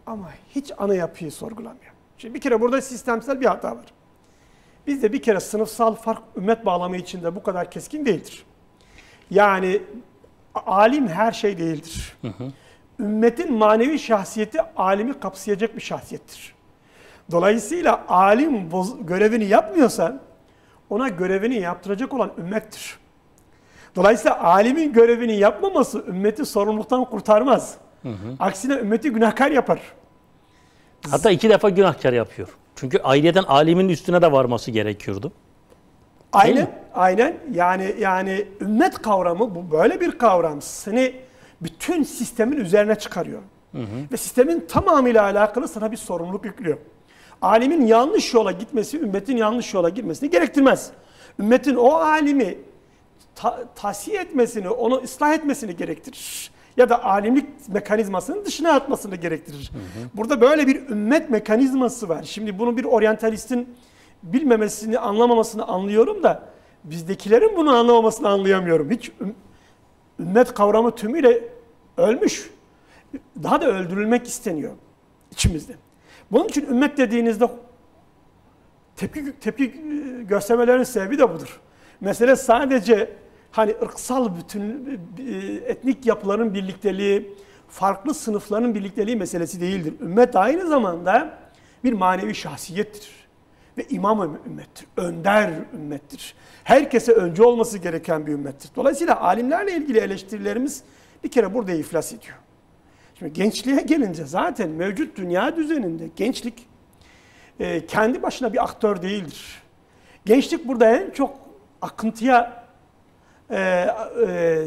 ama hiç ana yapıyı sorgulamıyor. Şimdi bir kere burada sistemsel bir hata var. Bizde bir kere sınıfsal fark ümmet bağlamı içinde bu kadar keskin değildir. Yani alim her şey değildir. Ümmetin manevi şahsiyeti alimi kapsayacak bir şahsiyettir. Dolayısıyla alim görevini yapmıyorsa ona görevini yaptıracak olan ümmettir. Dolayısıyla alimin görevini yapmaması ümmeti sorumluluktan kurtarmaz. Aksine ümmeti günahkar yapar. Hatta 2 defa günahkar yapıyor. Çünkü aileden alimin üstüne de varması gerekiyordu. Aynen. Yani ümmet kavramı bu böyle bir kavram. Seni bütün sistemin üzerine çıkarıyor. Ve sistemin tamamıyla alakalı sana bir sorumluluk yüklüyor. Alimin yanlış yola gitmesi, ümmetin yanlış yola girmesini gerektirmez. Ümmetin o alimi tahsiye etmesini, onu ıslah etmesini gerektirir. Ya da alimlik mekanizmasının dışına atmasını gerektirir. Burada böyle bir ümmet mekanizması var. Şimdi bunu bir oryantalistin bilmemesini, anlamamasını anlıyorum da bizdekilerin bunu anlamamasını anlayamıyorum. Hiç ümmet kavramı tümüyle ölmüş. Daha da öldürülmek isteniyor içimizde. Bunun için ümmet dediğinizde tepki göstermelerin sebebi de budur. Mesele sadece hani ırksal bütün etnik yapıların birlikteliği, farklı sınıfların birlikteliği meselesi değildir. Ümmet aynı zamanda bir manevi şahsiyettir. Ve imam ümmettir, önder ümmettir. Herkese önce olması gereken bir ümmettir. Dolayısıyla alimlerle ilgili eleştirilerimiz bir kere burada iflas ediyor. Şimdi gençliğe gelince zaten mevcut dünya düzeninde gençlik kendi başına bir aktör değildir. Gençlik burada en çok akıntıya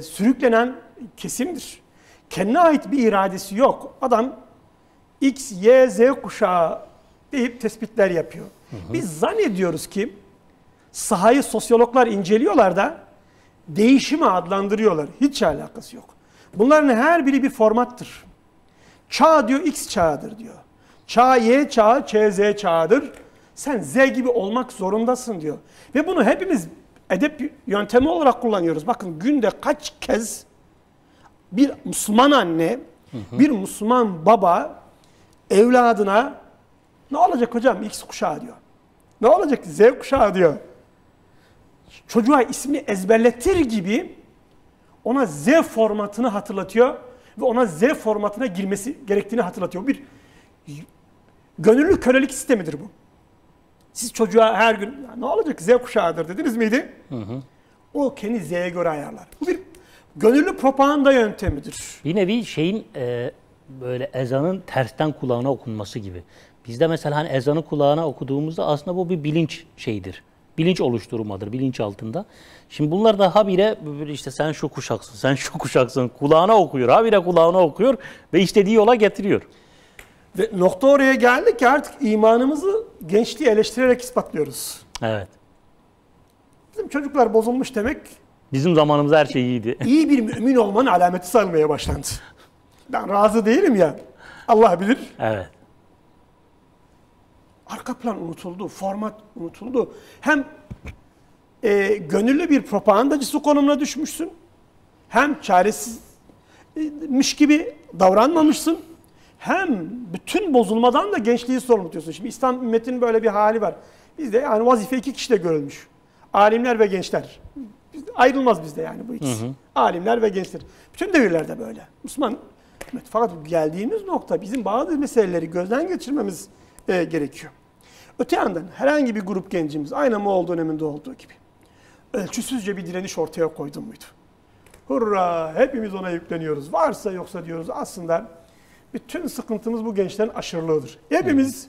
sürüklenen kesimdir. Kendine ait bir iradesi yok. Adam X, Y, Z kuşağı deyip tespitler yapıyor. Biz zannediyoruz ki sahayı sosyologlar inceliyorlar da değişimi adlandırıyorlar. Hiç alakası yok. Bunların her biri bir formattır. Çağ diyor X çağıdır diyor. Çağ Y çağı, Z çağıdır. Sen Z gibi olmak zorundasın diyor. Ve bunu hepimiz edep yöntemi olarak kullanıyoruz. Bakın günde kaç kez bir Müslüman anne, bir Müslüman baba evladına ne olacak hocam X kuşağı diyor. Ne olacak Z kuşağı diyor. Çocuğa ismini ezberletir gibi ona Z formatını hatırlatıyor ve ona Z formatına girmesi gerektiğini hatırlatıyor. Bir gönüllü kölelik sistemidir bu. Siz çocuğa her gün ne olacak Z kuşağıdır dediniz miydi? O kendi Z'ye göre ayarlar. Bu bir gönüllü propaganda yöntemidir. Bir nevi şeyin böyle ezanın tersten kulağına okunması gibi. Bizde mesela hani ezanı kulağına okuduğumuzda aslında bu bir bilinç şeyidir. Bilinç oluşturmadır, bilinç altında. Şimdi bunlar da habire işte sen şu kuşaksın, sen şu kuşaksın kulağına okuyor. Habire kulağına okuyor ve istediği yola getiriyor. Ve nokta oraya geldi ki artık imanımızı gençliği eleştirerek ispatlıyoruz. Evet. Bizim çocuklar bozulmuş demek. Bizim zamanımızda her şey iyiydi. İyi bir mümin olmanın alameti sayılmaya başlandı. Ben razı değilim ya. Allah bilir. Evet. Arka plan unutuldu, format unutuldu. Hem gönüllü bir propagandacısı konumuna düşmüşsün, hem çaresizmiş gibi davranmamışsın, hem bütün bozulmadan da gençliği sorumlu tutuyorsun. Şimdi İslam ümmetinin böyle bir hali var. Bizde yani vazife 2 kişide görülmüş. Alimler ve gençler. Ayrılmaz bizde yani bu ikisi. Alimler ve gençler. Bütün devirlerde böyle. Müslüman ümmet. Fakat geldiğimiz nokta bizim bazı meseleleri gözden geçirmemiz gerekiyor. Öte yandan herhangi bir grup gencimiz aynı Moğol döneminde olduğu gibi ölçüsüzce bir direniş ortaya koydu muydu? Hurra! Hepimiz ona yükleniyoruz. Varsa yoksa diyoruz. Aslında bütün sıkıntımız bu gençlerin aşırılığıdır. Hepimiz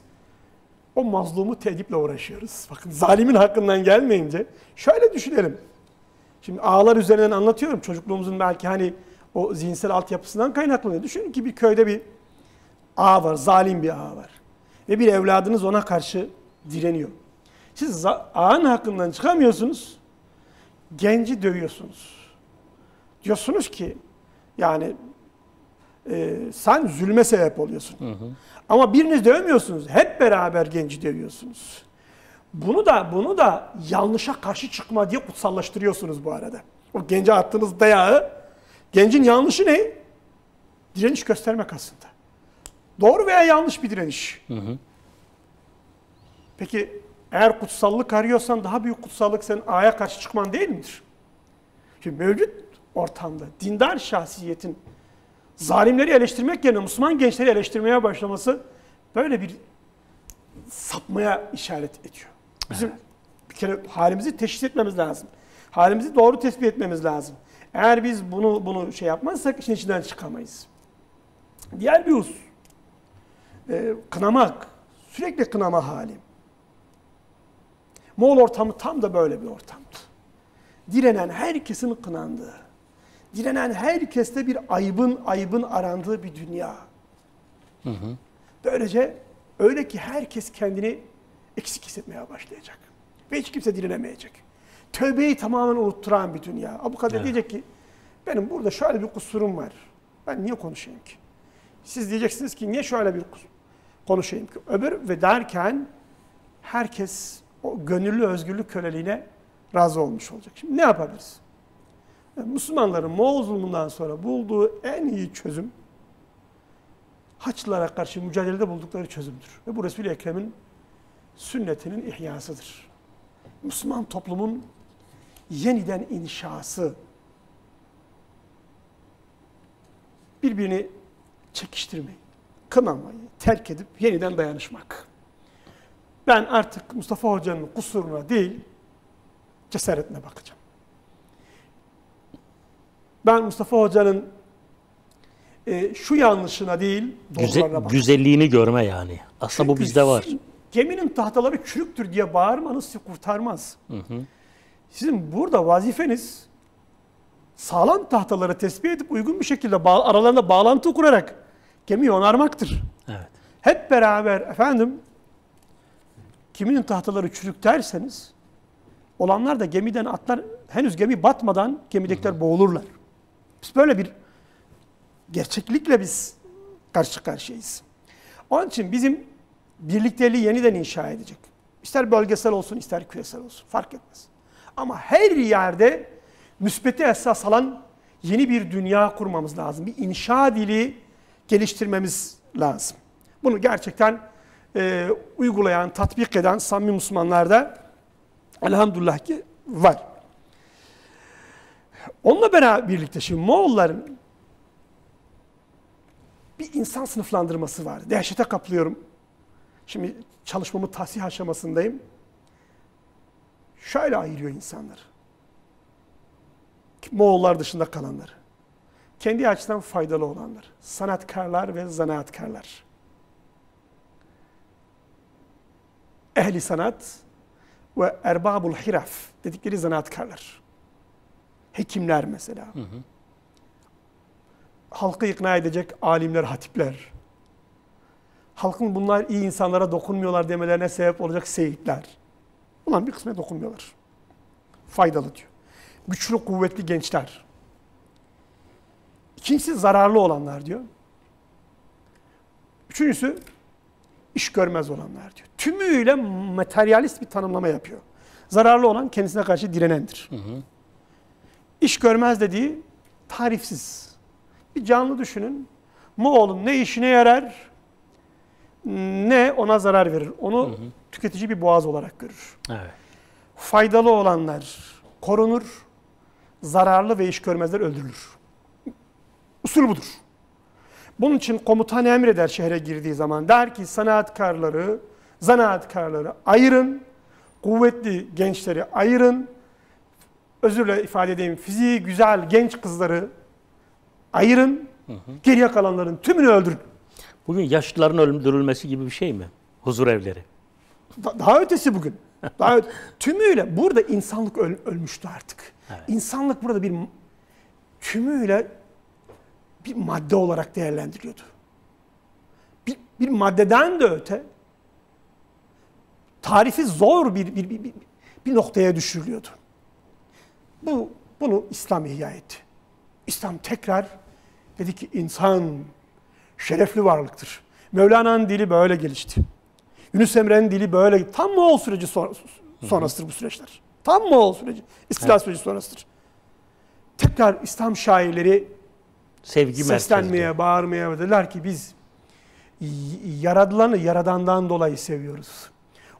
o mazlumu tediple uğraşıyoruz. Bakın zalimin hakkından gelmeyince şöyle düşünelim. Şimdi ağlar üzerinden anlatıyorum. Çocukluğumuzun belki hani O zihinsel altyapısından kaynaklanıyor. Düşünün ki bir köyde bir ağa var, zalim bir ağa var. Ve bir evladınız ona karşı direniyor. Siz ağanın hakkından çıkamıyorsunuz, genci dövüyorsunuz. Diyorsunuz ki yani sen zulme sebep oluyorsun. Ama biriniz dövmüyorsunuz, hep beraber genci dövüyorsunuz. Bunu da yanlışa karşı çıkma diye kutsallaştırıyorsunuz bu arada. O gence attığınız dayağı, gencin yanlışı ne? Direniş göstermek aslında. Doğru veya yanlış bir direniş. Peki eğer kutsallık arıyorsan daha büyük kutsallık senin ağaya karşı çıkman değil midir? Şimdi mevcut ortamda dindar şahsiyetin zalimleri eleştirmek yerine Müslüman gençleri eleştirmeye başlaması böyle bir sapmaya işaret ediyor. Bizim bir kere halimizi teşhis etmemiz lazım. Halimizi doğru tespit etmemiz lazım. Eğer biz bunu şey yapmazsak işin içinden çıkamayız. Diğer bir husus, kınamak, sürekli kınama hali. Moğol ortamı tam da böyle bir ortamdı. Direnen herkesin kınandığı, direnen herkeste bir ayıbın arandığı bir dünya. Böylece öyle ki herkes kendini eksik hissetmeye başlayacak. Ve hiç kimse direnemeyecek. Tövbeyi tamamen unutturan bir dünya. Abu Kadir diyecek ki benim burada şöyle bir kusurum var. Ben niye konuşayım ki? Siz diyeceksiniz ki niye şöyle bir konuşayım ki? Öbür ve derken herkes o gönüllü özgürlük köleliğine razı olmuş olacak. Şimdi ne yapabiliriz? Müslümanların Moğol zulmünden sonra bulduğu en iyi çözüm Haçlılara karşı mücadelede buldukları çözümdür. Ve bu Resul-i Ekrem'in sünnetinin ihyasıdır. Müslüman toplumun yeniden inşası, birbirini çekiştirmeyi, kınamayı terk edip yeniden dayanışmak. Ben artık Mustafa Hoca'nın kusuruna değil, cesaretine bakacağım. Ben Mustafa Hoca'nın şu yanlışına değil, doğrularına bakacağım. Güzelliğini görme yani. Aslında Çünkü bu bizde var. Geminin tahtaları çürüktür diye bağırmanız sizi kurtarmaz. Sizin burada vazifeniz sağlam tahtaları tespit edip uygun bir şekilde aralarında bağlantı kurarak gemiyi onarmaktır. Evet. Hep beraber efendim geminin tahtaları çürük derseniz olanlar da gemiden atlar, henüz gemi batmadan gemidekiler boğulurlar. Biz böyle bir gerçeklikle biz karşı karşıyayız. Onun için bizim birlikteliği yeniden inşa edecek. İster bölgesel olsun, ister küresel olsun. Fark etmez. Ama her yerde müsbeti esas alan yeni bir dünya kurmamız lazım. Bir inşa dili geliştirmemiz lazım. Bunu gerçekten uygulayan, tatbik eden samimi Müslümanlarda elhamdülillah ki var. Onunla beraber birlikte şimdi Moğolların bir insan sınıflandırması var. Dehşete kapılıyorum. Şimdi çalışmamı tahsih aşamasındayım. Şöyle ayırıyor insanları. Moğollar dışında kalanları. Kendi açısından faydalı olanlar. Sanatkarlar ve zanaatkarlar. Ehli sanat ve erbabul hiraf dedikleri zanaatkarlar. Hekimler mesela. Halkı ikna edecek alimler, hatipler. Halkın bunlar iyi insanlara dokunmuyorlar demelerine sebep olacak seyitler. Ulan bir kısmına dokunmuyorlar. Faydalı diyor. Güçlü, kuvvetli gençler. İkincisi zararlı olanlar diyor. Üçüncüsü iş görmez olanlar diyor. Tümüyle materyalist bir tanımlama yapıyor. Zararlı olan kendisine karşı direnendir. İş görmez dediği tarifsiz. Bir canlı düşünün. Moğol'un ne işine yarar ne ona zarar verir. Onu tüketici bir boğaz olarak görür. Evet. Faydalı olanlar korunur, zararlı ve iş görmezler öldürülür. Usul budur. Bunun için komutan emreder şehre girdiği zaman. Der ki sanatkarları, zanaatkarları ayırın, kuvvetli gençleri ayırın, özürle ifade edeyim, fiziği güzel genç kızları ayırın, geriye kalanların tümünü öldürün. Bugün yaşlıların öldürülmesi gibi bir şey mi? Huzur evleri. Daha ötesi bugün. Tümüyle burada insanlık ölmüştü artık. Evet. İnsanlık burada bir tümüyle bir madde olarak değerlendiriliyordu. Bir maddeden de öte tarifi zor bir noktaya düşürülüyordu. Bunu İslam ihya etti. İslam tekrar dedi ki insan şerefli varlıktır. Mevlana'nın dili böyle gelişti. Yunus Emre'nin dili böyle. Tam Moğol süreci sonrasıdır bu süreçler. Tam Moğol süreci, İstilal süreci sonrasıdır. Tekrar İslam şairleri seslenmeye, bağırmaya dediler ki biz yaradılanı yaradandan dolayı seviyoruz.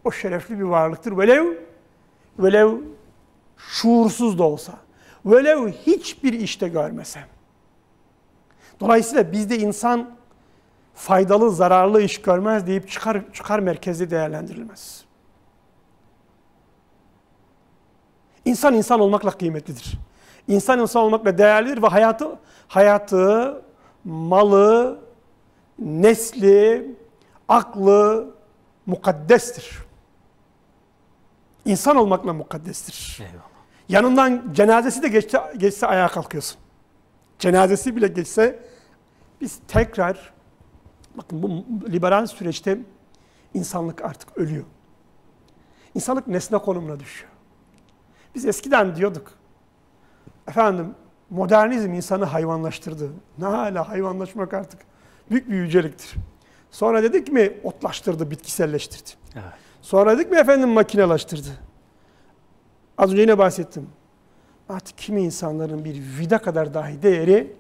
O şerefli bir varlıktır. Velev şuursuz da olsa, velev hiçbir işte görmesem. Dolayısıyla bizde insan faydalı, zararlı iş görmez deyip çıkar merkezli değerlendirilmez. İnsan olmakla kıymetlidir. İnsan olmakla değerlidir ve hayatı, malı, nesli, aklı mukaddestir. İnsan olmakla mukaddestir. Eyvallah. Yanından cenazesi de geçse ayağa kalkıyorsun. Cenazesi bile geçse biz tekrar, bakın bu liberal süreçte insanlık artık ölüyor. İnsanlık nesne konumuna düşüyor. Biz eskiden diyorduk, efendim modernizm insanı hayvanlaştırdı. Ne hala hayvanlaşmak artık büyük bir yüceliktir. Sonra dedik mi otlaştırdı, bitkiselleştirdi. Evet. Sonra dedik mi efendim makinelaştırdı. Az önce yine bahsettim. Artık kimi insanların bir vida kadar dahi değeri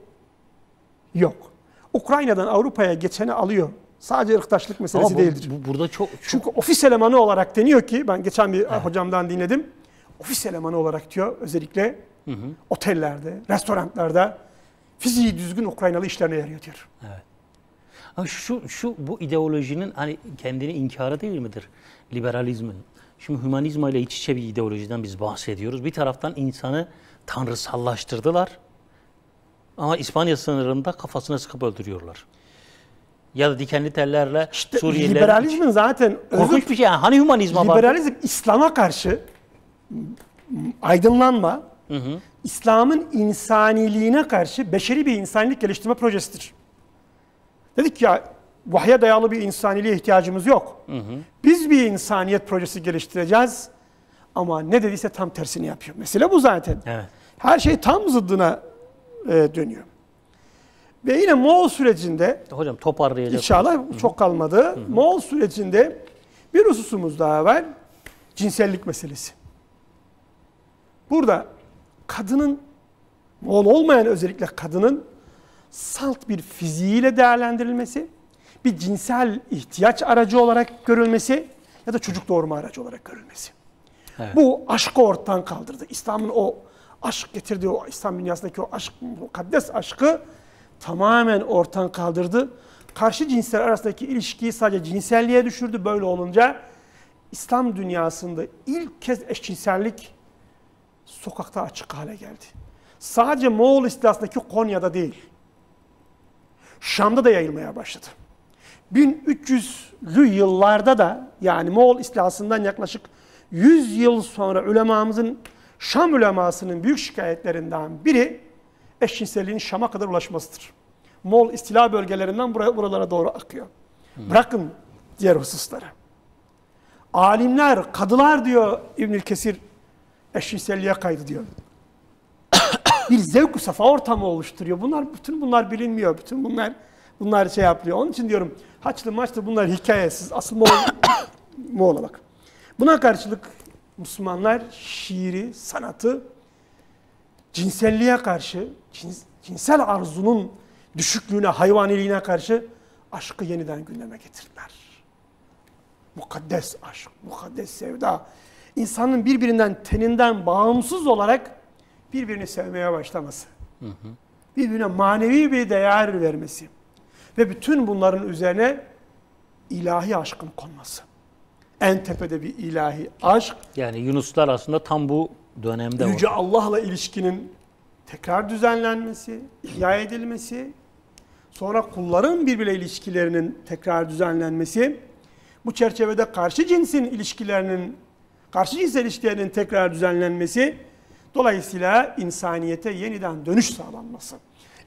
yok. Ukrayna'dan Avrupa'ya geçeni alıyor. Sadece ırktaşlık meselesi değildir. Burada çok... Çünkü ofis elemanı olarak deniyor ki, ben geçen bir hocamdan dinledim. Ofis elemanı olarak diyor özellikle otellerde, restoranlarda fiziği düzgün Ukraynalı işlerine yarıyor diyor. Evet. Ama bu ideolojinin hani kendini inkarı değil midir? Liberalizmin. Şimdi hümanizma ile iç içe bir ideolojiden biz bahsediyoruz. Bir taraftan insanı tanrısallaştırdılar. Ama İspanya sınırında kafasına sıkıp öldürüyorlar. Ya da dikenli tellerle işte Suriyeliler... Liberalizmin zaten... Korkunç bir şey yani. Hani hümanizma var? Liberalizm İslam'a karşı aydınlanma, İslam'ın insaniliğine karşı beşeri bir insanilik geliştirme projesidir. Dedik ya, vahye dayalı bir insaniliğe ihtiyacımız yok. Biz bir insaniyet projesi geliştireceğiz ama ne dediyse tam tersini yapıyor. Mesele bu zaten. Evet. Her şey tam zıddına dönüyor. Ve yine Moğol sürecinde, hocam toparlayacağız. İnşallah çok kalmadı. Moğol sürecinde bir hususumuz daha var. Cinsellik meselesi. Burada kadının, Moğol olmayan özellikle kadının salt bir fiziğiyle değerlendirilmesi, bir cinsel ihtiyaç aracı olarak görülmesi ya da çocuk doğurma aracı olarak görülmesi. Evet. Bu aşkı ortadan kaldırdı. İslam'ın o aşk getirdiği, o İslam dünyasındaki o aşk, mukaddes aşkı tamamen ortadan kaldırdı. Karşı cinsler arasındaki ilişkiyi sadece cinselliğe düşürdü. Böyle olunca İslam dünyasında ilk kez eşcinsellik sokakta açık hale geldi. Sadece Moğol istilasındaki Konya'da değil, Şam'da da yayılmaya başladı. 1300'lü yıllarda da, yani Moğol istilasından yaklaşık 100 yıl sonra ulemamızın, Şam ulemasının büyük şikayetlerinden biri eşcinselliğin Şam'a kadar ulaşmasıdır. Moğol istila bölgelerinden buralara doğru akıyor. Bırakın diğer hususları. Alimler, kadılar diyor İbnül Kesir, eşcinselliğe kaydı diyor. Bir zevk-ı safa ortamı oluşturuyor. Bütün bunlar bilinmiyor. Bütün bunlar şey yapıyor. Onun için diyorum Haçlı maçlı bunlar hikayesiz. Asıl Moğol'a bak. Buna karşılık Müslümanlar şiiri, sanatı, cinselliğe karşı, cinsel arzunun düşüklüğüne, hayvaniliğine karşı aşkı yeniden gündeme getirdiler. Mukaddes aşk, mukaddes sevda. İnsanın birbirinden, teninden bağımsız olarak birbirini sevmeye başlaması. Birbirine manevi bir değer vermesi. Ve bütün bunların üzerine ilahi aşkın konması. En tepede bir ilahi aşk. Yani Yunuslar aslında tam bu dönemde var. Yüce Allah'la ilişkinin tekrar düzenlenmesi, ihya edilmesi, sonra kulların birbiriyle ilişkilerinin tekrar düzenlenmesi, bu çerçevede karşı cinsel ilişkilerinin tekrar düzenlenmesi, dolayısıyla insaniyete yeniden dönüş sağlanması.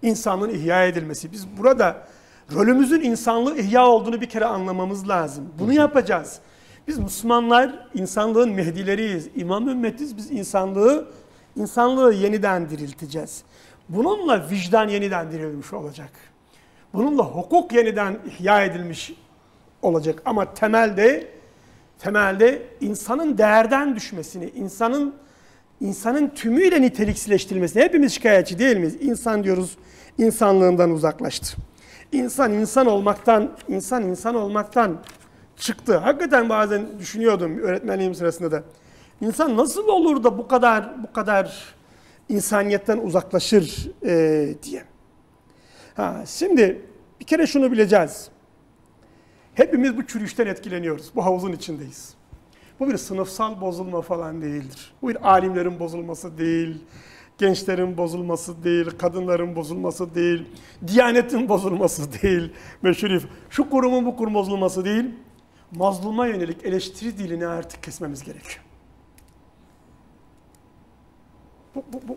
İnsanlığın ihya edilmesi. Biz burada rolümüzün insanlığı ihya olduğunu bir kere anlamamız lazım. Bunu yapacağız. Biz Müslümanlar insanlığın mehdileriyiz. İmam ümmetiz. Biz insanlığı yeniden dirilteceğiz. Bununla vicdan yeniden dirilmiş olacak. Bununla hukuk yeniden ihya edilmiş olacak. Ama temelde insanın değerden düşmesini, insanın tümüyle niteliksizleştirilmesini, hepimiz şikayetçi değil miyiz? İnsan diyoruz, insanlığından uzaklaştı. İnsan insan olmaktan çıktı. Hakikaten bazen düşünüyordum öğretmenliğim sırasında da. İnsan nasıl olur da bu kadar insaniyetten uzaklaşır diye. Şimdi bir kere şunu bileceğiz. Hepimiz bu çürüyüşten etkileniyoruz. Bu havuzun içindeyiz. Bu bir sınıfsal bozulma falan değildir. Bu bir alimlerin bozulması değil, gençlerin bozulması değil, kadınların bozulması değil, diyanetin bozulması değil, şu kurumun bu kurum bozulması değil. Mazluma yönelik eleştiri dilini artık kesmemiz gerekiyor.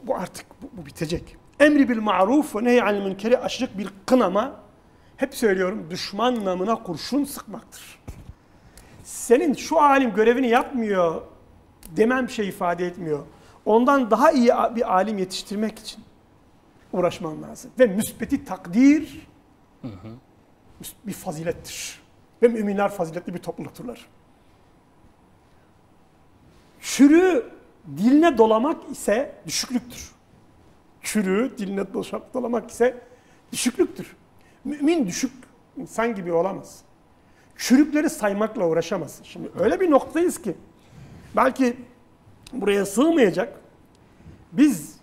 Bu artık bitecek. Emri bil ma'ruf ve nehy anil münkeri aşırı bir kınama, hep söylüyorum, düşman namına kurşun sıkmaktır. Senin şu alim görevini yapmıyor demem bir şey ifade etmiyor. Ondan daha iyi bir alim yetiştirmek için uğraşman lazım. Ve müsbeti takdir bir fazilettir. Ve müminler faziletli bir toplulukturlar. Çürüğü diline dolamak ise düşüklüktür. Çürüğü diline dolamak ise düşüklüktür. Mümin düşük insan gibi olamaz. Çürükleri saymakla uğraşamaz. Şimdi öyle bir noktayız ki belki buraya sığmayacak. Biz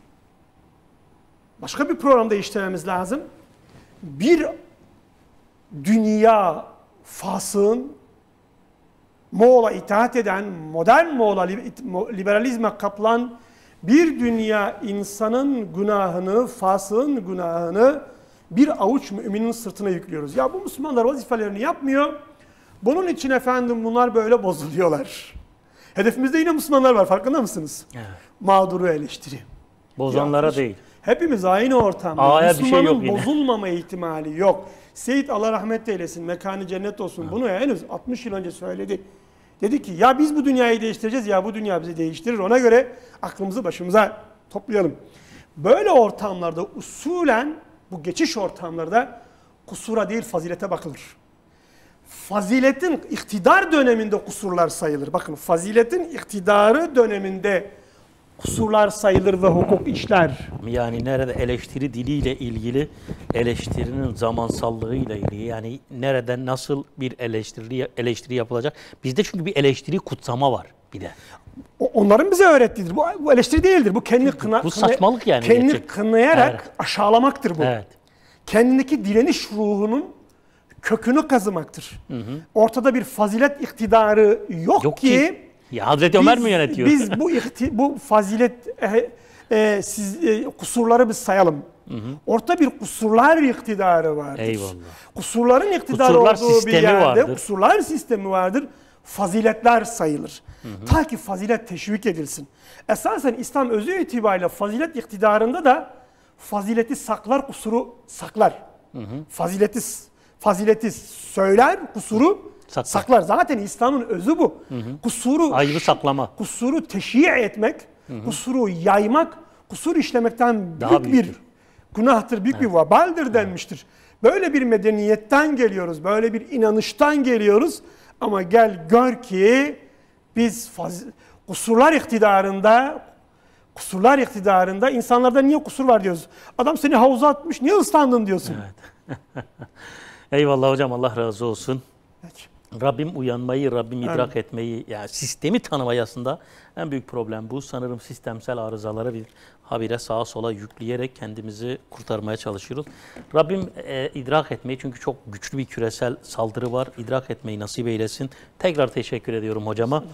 başka bir programda işlememiz lazım. Bir dünya fasığın Moğol'a itaat eden, modern Moğol'a liberalizme kapılan bir dünya insanın günahını, fasığın günahını bir avuç müminin sırtına yüklüyoruz. Ya bu Müslümanlar vazifelerini yapmıyor. Bunun için efendim bunlar böyle bozuluyorlar. Hedefimizde yine Müslümanlar var, farkında mısınız? Evet. Mağduru eleştiri. Bozanlara değil. Hepimiz aynı ortamda. Müslümanın bir şey bozulmama ihtimali yok. Seyit Allah rahmet eylesin, mekanı cennet olsun. Bunu henüz 60 yıl önce söyledi. Dedi ki ya biz bu dünyayı değiştireceğiz ya bu dünya bizi değiştirir. Ona göre aklımızı başımıza toplayalım. Böyle ortamlarda usulen bu geçiş ortamlarda kusura değil fazilete bakılır. Faziletin iktidar döneminde kusurlar sayılır. Bakın faziletin iktidarı döneminde kusurlar sayılır ve hukuk işler. Yani nerede eleştiri diliyle ilgili, eleştirinin zamansallığıyla ilgili, yani nereden nasıl bir eleştiri yapılacak. Bizde çünkü bir eleştiri kutsama var bir de. Onların bize öğrettiğidir. Bu eleştiri değildir. Bu kendi bu saçmalık yani. Kendini kınayarak aşağılamaktır bu. Evet. Kendindeki direniş ruhunun kökünü kazımaktır. Ortada bir fazilet iktidarı yok ki. Ya Hazreti Ömer mi yönetiyor? Biz bu fazilet kusurları biz sayalım. Orta bir kusurlar iktidarı vardır. Eyvallah. Kusurların iktidarı olduğu bir yerde kusurlar sistemi vardır. Faziletler sayılır. Ta ki fazilet teşvik edilsin. Esasen İslam özü itibariyle fazilet iktidarında da fazileti saklar, kusuru saklar. Fazileti söyler, kusuru saklar. Zaten İslam'ın özü bu. Kusuru ayrı saklama. Kusuru teşhi' etmek, kusuru yaymak, kusur işlemekten büyük bir günahtır, büyük bir vabaldir denmiştir. Böyle bir medeniyetten geliyoruz, böyle bir inanıştan geliyoruz. Ama gel gör ki biz kusurlar iktidarında insanlarda niye kusur var diyoruz. Adam seni havuza atmış, niye ıslandın diyorsun. Evet. Eyvallah hocam, Allah razı olsun. Peki. Rabbim uyanmayı, Rabbim idrak etmeyi, yani sistemi tanımayı aslında en büyük problem bu. Sanırım sistemsel arızaları bir habire sağa sola yükleyerek kendimizi kurtarmaya çalışıyoruz. Rabbim idrak etmeyi, çünkü çok güçlü bir küresel saldırı var. İdrak etmeyi nasip eylesin. Tekrar teşekkür ediyorum hocama.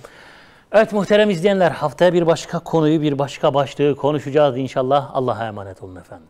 Evet muhterem izleyenler, haftaya bir başka konuyu, bir başka başlığı konuşacağız inşallah. Allah'a emanet olun efendim.